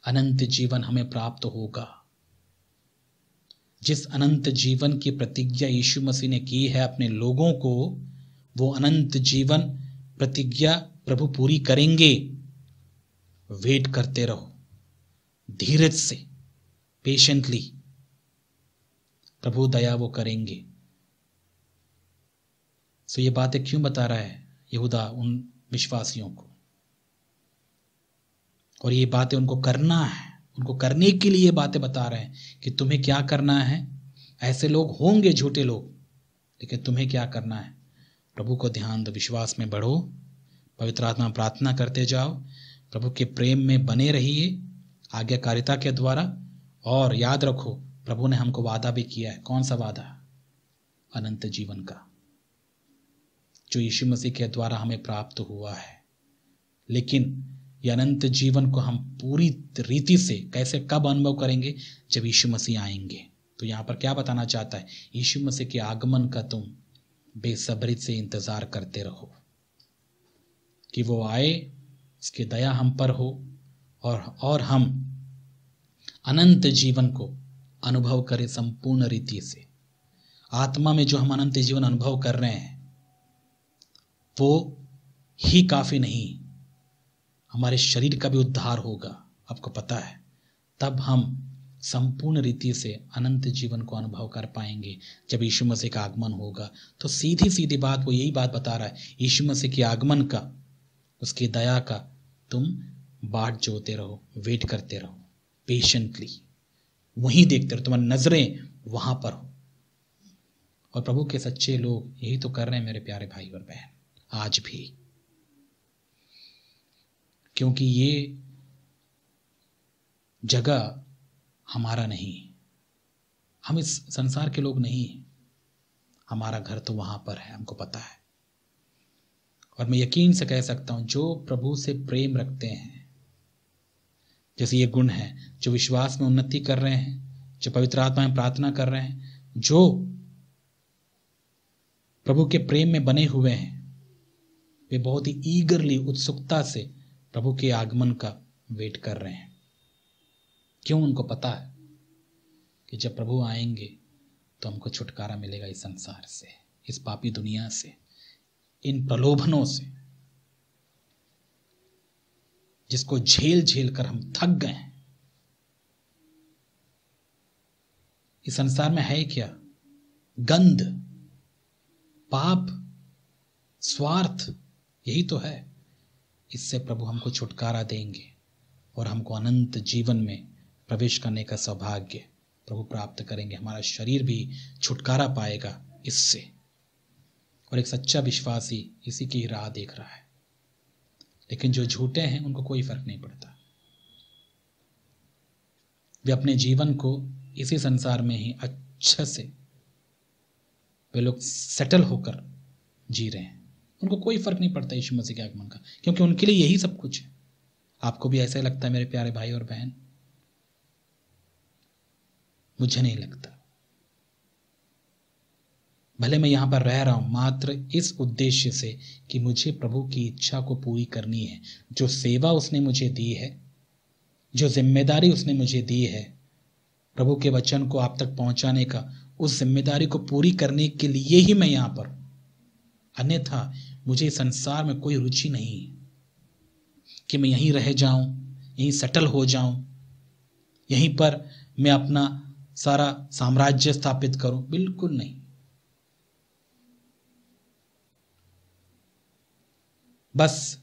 अनंत जीवन हमें प्राप्त होगा। जिस अनंत जीवन की प्रतिज्ञा यीशु मसीह ने की है अपने लोगों को, वो अनंत जीवन प्रतिज्ञा प्रभु पूरी करेंगे। वेट करते रहो धीरज से, पेशेंटली। प्रभु दया वो करेंगे। सो ये बातें क्यों बता रहा है यहूदा उन विश्वासियों को? और ये बातें उनको करना है, उनको करने के लिए बातें बता रहे हैं कि तुम्हें क्या करना है। ऐसे लोग होंगे, झूठे लोग, लेकिन तुम्हें क्या करना है? प्रभु को ध्यान दो, विश्वास में बढ़ो, पवित्र आत्मा प्रार्थना करते जाओ, प्रभु के प्रेम में बने रहिए आज्ञाकारिता के द्वारा। और याद रखो प्रभु ने हमको वादा भी किया है। कौन सा वादा? अनंत जीवन का, जो यीशु मसीह के द्वारा हमें प्राप्त हुआ है। लेकिन ये अनंत जीवन को हम पूरी रीति से कैसे, कब अनुभव करेंगे? जब यीशु मसीह आएंगे। तो यहाँ पर क्या बताना चाहता है? यीशु मसीह के आगमन का तुम बेसब्री से इंतजार करते रहो कि वो आए, उसकी दया हम पर हो और हम अनंत जीवन को अनुभव करें संपूर्ण रीति से। आत्मा में जो हम अनंत जीवन अनुभव कर रहे हैं वो ही काफी नहीं, हमारे शरीर का भी उद्धार होगा। आपको पता है, तब हम संपूर्ण रीति से अनंत जीवन को अनुभव कर पाएंगे जब यीशु मसीह का आगमन होगा। तो सीधी सीधी बात वो यही बात बता रहा है, यीशु मसीह के आगमन का, उसकी दया का तुम बाट जोते रहो, वेट करते रहो पेशेंटली। वहीं देखते रहो, तुम्हारी नजरें वहां पर हो। और प्रभु के सच्चे लोग यही तो कर रहे हैं मेरे प्यारे भाई और बहन आज भी, क्योंकि ये जगह हमारा नहीं, हम इस संसार के लोग नहीं, हमारा घर तो वहां पर है, हमको पता है। और मैं यकीन से कह सकता हूं जो प्रभु से प्रेम रखते हैं, जैसे ये गुण है, जो विश्वास में उन्नति कर रहे हैं, जो पवित्र आत्मा में प्रार्थना कर रहे हैं, जो प्रभु के प्रेम में बने हुए हैं, वे बहुत ही ईगरली, उत्सुकता से प्रभु के आगमन का वेट कर रहे हैं। क्यों? उनको पता है कि जब प्रभु आएंगे तो हमको छुटकारा मिलेगा इस संसार से, इस पापी दुनिया से, इन प्रलोभनों से जिसको झेल झेल कर हम थक गए हैं। इस संसार में है क्या? गंध, पाप, स्वार्थ, यही तो है। इससे प्रभु हमको छुटकारा देंगे और हमको अनंत जीवन में प्रवेश करने का सौभाग्य प्रभु प्राप्त करेंगे। हमारा शरीर भी छुटकारा पाएगा इससे। और एक सच्चा विश्वासी इसी की राह देख रहा है। लेकिन जो झूठे हैं उनको कोई फर्क नहीं पड़ता, वे अपने जीवन को इसी संसार में ही अच्छे से वे लोग सेटल होकर जी रहे हैं। उनको कोई फर्क नहीं पड़ता यीशु मसीह के आगमन का, क्योंकि उनके लिए यही सब कुछ है। आपको भी ऐसा ही लगता है मेरे प्यारे भाई और बहन? मुझे नहीं लगता। भले मैं यहां पर रह रहा हूं मात्र इस उद्देश्य से कि मुझे प्रभु की इच्छा को पूरी करनी है। जो सेवा उसने मुझे दी है, जो जिम्मेदारी उसने मुझे दी है प्रभु के वचन को आप तक पहुंचाने का, उस जिम्मेदारी को पूरी करने के लिए ही मैं यहां पर हूं। अन्यथा मुझे संसार में कोई रुचि नहीं है कि मैं यहीं रह जाऊं, यहीं सेटल हो जाऊं, यहीं पर मैं अपना सारा साम्राज्य स्थापित करूं। बिल्कुल नहीं। बस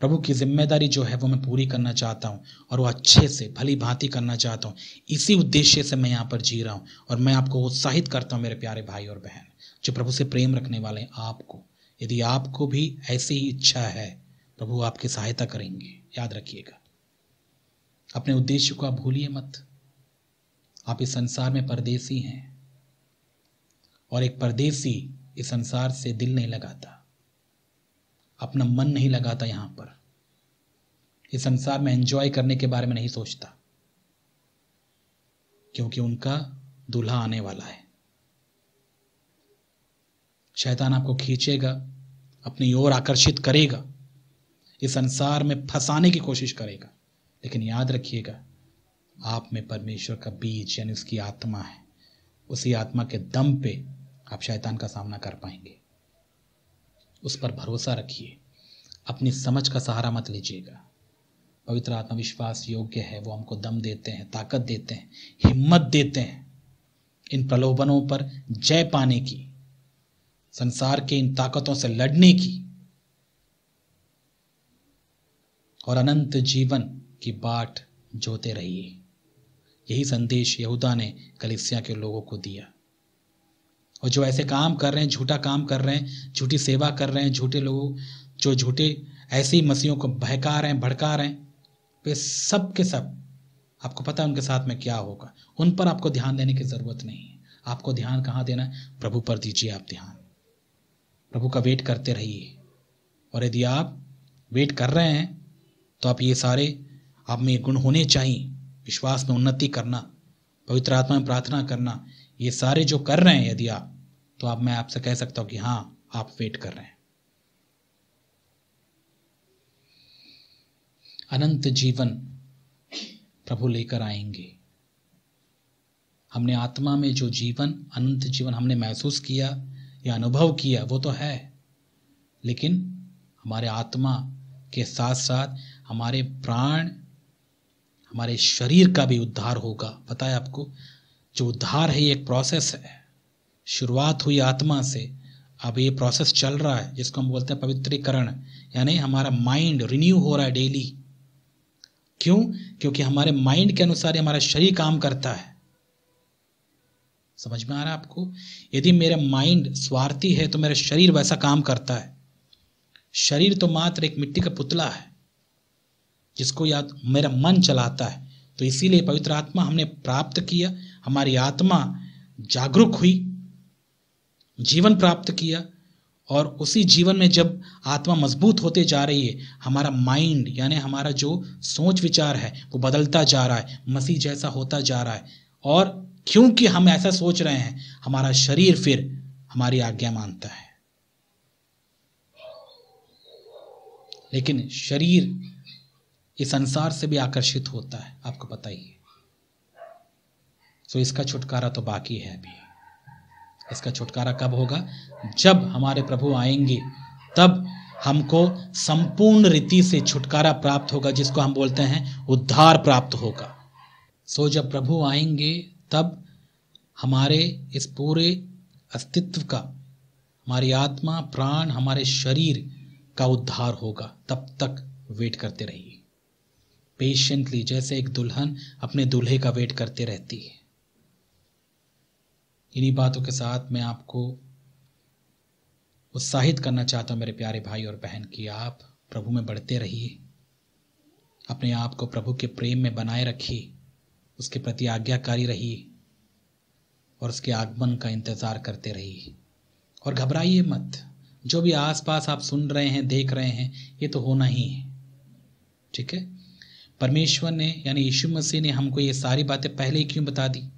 प्रभु की जिम्मेदारी जो है वो मैं पूरी करना चाहता हूं और वो अच्छे से भली भांति करना चाहता हूं। इसी उद्देश्य से मैं यहां पर जी रहा हूं। और मैं आपको उत्साहित करता हूं मेरे प्यारे भाई और बहन जो प्रभु से प्रेम रखने वाले हैं, आपको, यदि आपको भी ऐसी ही इच्छा है, प्रभु आपकी सहायता करेंगे। याद रखिएगा, अपने उद्देश्य को आप भूलिए मत। आप इस संसार में परदेसी हैं और एक परदेसी इस संसार से दिल नहीं लगाता, अपना मन नहीं लगाता यहां पर। इस संसार में एंजॉय करने के बारे में नहीं सोचता, क्योंकि उनका दूल्हा आने वाला है। शैतान आपको खींचेगा, अपनी ओर आकर्षित करेगा, इस संसार में फंसाने की कोशिश करेगा। लेकिन याद रखिएगा, आप में परमेश्वर का बीज यानी उसकी आत्मा है। उसी आत्मा के दम पे आप शैतान का सामना कर पाएंगे। उस पर भरोसा रखिए, अपनी समझ का सहारा मत लीजिएगा। पवित्र आत्मा विश्वास योग्य है, वो हमको दम देते हैं, ताकत देते हैं, हिम्मत देते हैं इन प्रलोभनों पर जय पाने की, संसार के इन ताकतों से लड़ने की और अनंत जीवन की बाट जोते रहिए। यही संदेश यहूदा ने कलीसिया के लोगों को दिया। और जो ऐसे काम कर रहे हैं, झूठा काम कर रहे हैं, झूठी सेवा कर रहे हैं, झूठे लोगों जो झूठे ऐसे ही मसीहों को बहका रहे हैं, भड़का रहे हैं, वे सब के सब आपको पता है उनके साथ में क्या होगा। उन पर आपको ध्यान देने की जरूरत नहीं है। आपको ध्यान कहाँ देना है? प्रभु पर दीजिए आप ध्यान। प्रभु का वेट करते रहिए। और यदि आप वेट कर रहे हैं तो आप ये सारे आप में गुण होने चाहिए। विश्वास में उन्नति करना, पवित्र आत्मा में प्रार्थना करना, ये सारे जो कर रहे हैं यदि आप, तो आप, मैं आपसे कह सकता हूं कि हाँ, आप वेट कर रहे हैं। अनंत जीवन प्रभु लेकर आएंगे। हमने आत्मा में जो जीवन, अनंत जीवन हमने महसूस किया या अनुभव किया वो तो है, लेकिन हमारे आत्मा के साथ साथ हमारे प्राण, हमारे शरीर का भी उद्धार होगा। पता है आपको, जो उद्धार है ये एक प्रोसेस है। शुरुआत हुई आत्मा से, अब ये प्रोसेस चल रहा है जिसको हम बोलते हैं पवित्रीकरण, यानी हमारा माइंड रिन्यू हो रहा है डेली। क्यों? क्योंकि हमारे माइंड के अनुसार हमारा शरीर काम करता है। समझ में आ रहा है आपको? यदि मेरा माइंड स्वार्थी है तो मेरा शरीर वैसा काम करता है। शरीर तो मात्र एक मिट्टी का पुतला है जिसको याद मेरा मन चलाता है। तो इसीलिए पवित्र आत्मा हमने प्राप्त किया, हमारी आत्मा जागरूक हुई, जीवन प्राप्त किया, और उसी जीवन में जब आत्मा मजबूत होते जा रही है, हमारा माइंड यानी हमारा जो सोच विचार है वो बदलता जा रहा है, मसीह जैसा होता जा रहा है। और क्योंकि हम ऐसा सोच रहे हैं, हमारा शरीर फिर हमारी आज्ञा मानता है। लेकिन शरीर इस संसार से भी आकर्षित होता है, आपको पता ही है। तो इसका छुटकारा तो बाकी है अभी। इसका छुटकारा कब होगा? जब हमारे प्रभु आएंगे, तब हमको संपूर्ण रीति से छुटकारा प्राप्त होगा, जिसको हम बोलते हैं उद्धार प्राप्त होगा। सो जब प्रभु आएंगे तब हमारे इस पूरे अस्तित्व का, हमारी आत्मा, प्राण, हमारे शरीर का उद्धार होगा। तब तक वेट करते रहिए पेशेंटली, जैसे एक दुल्हन अपने दूल्हे का वेट करते रहती है। इन्हीं बातों के साथ मैं आपको उत्साहित करना चाहता हूं मेरे प्यारे भाई और बहन कि आप प्रभु में बढ़ते रहिए, अपने आप को प्रभु के प्रेम में बनाए रखिए, उसके प्रति आज्ञाकारी रहिए और उसके आगमन का इंतजार करते रहिए। और घबराइए मत, जो भी आसपास आप सुन रहे हैं, देख रहे हैं, ये तो होना ही है, ठीक है। परमेश्वर ने यानी यीशु मसीह ने हमको ये सारी बातें पहले ही क्यों बता दी?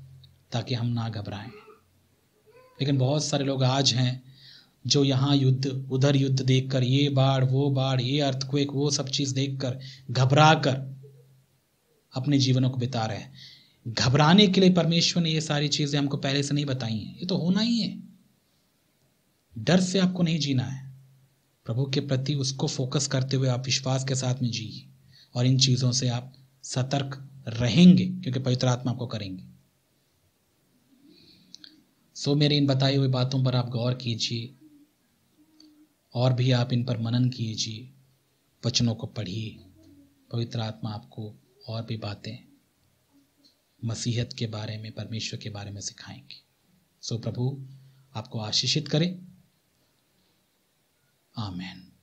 ताकि हम ना घबराएं। लेकिन बहुत सारे लोग आज हैं जो यहाँ युद्ध, उधर युद्ध देखकर, ये बाढ़, वो बाढ़, ये अर्थक्वेक, वो सब चीज देखकर घबरा कर अपने जीवनों को बिता रहे हैं। घबराने के लिए परमेश्वर ने ये सारी चीजें हमको पहले से नहीं बताई हैं, ये तो होना ही है। डर से आपको नहीं जीना है, प्रभु के प्रति उसको फोकस करते हुए आप विश्वास के साथ में जिए, और इन चीजों से आप सतर्क रहेंगे क्योंकि पवित्र आत्मा आपको करेंगे। सो मेरी इन बताई हुई बातों पर आप गौर कीजिए और भी आप इन पर मनन कीजिए, वचनों को पढ़िए। पवित्र आत्मा आपको और भी बातें मसीहत के बारे में, परमेश्वर के बारे में सिखाएंगे। सो प्रभु आपको आशीषित करे। आमीन।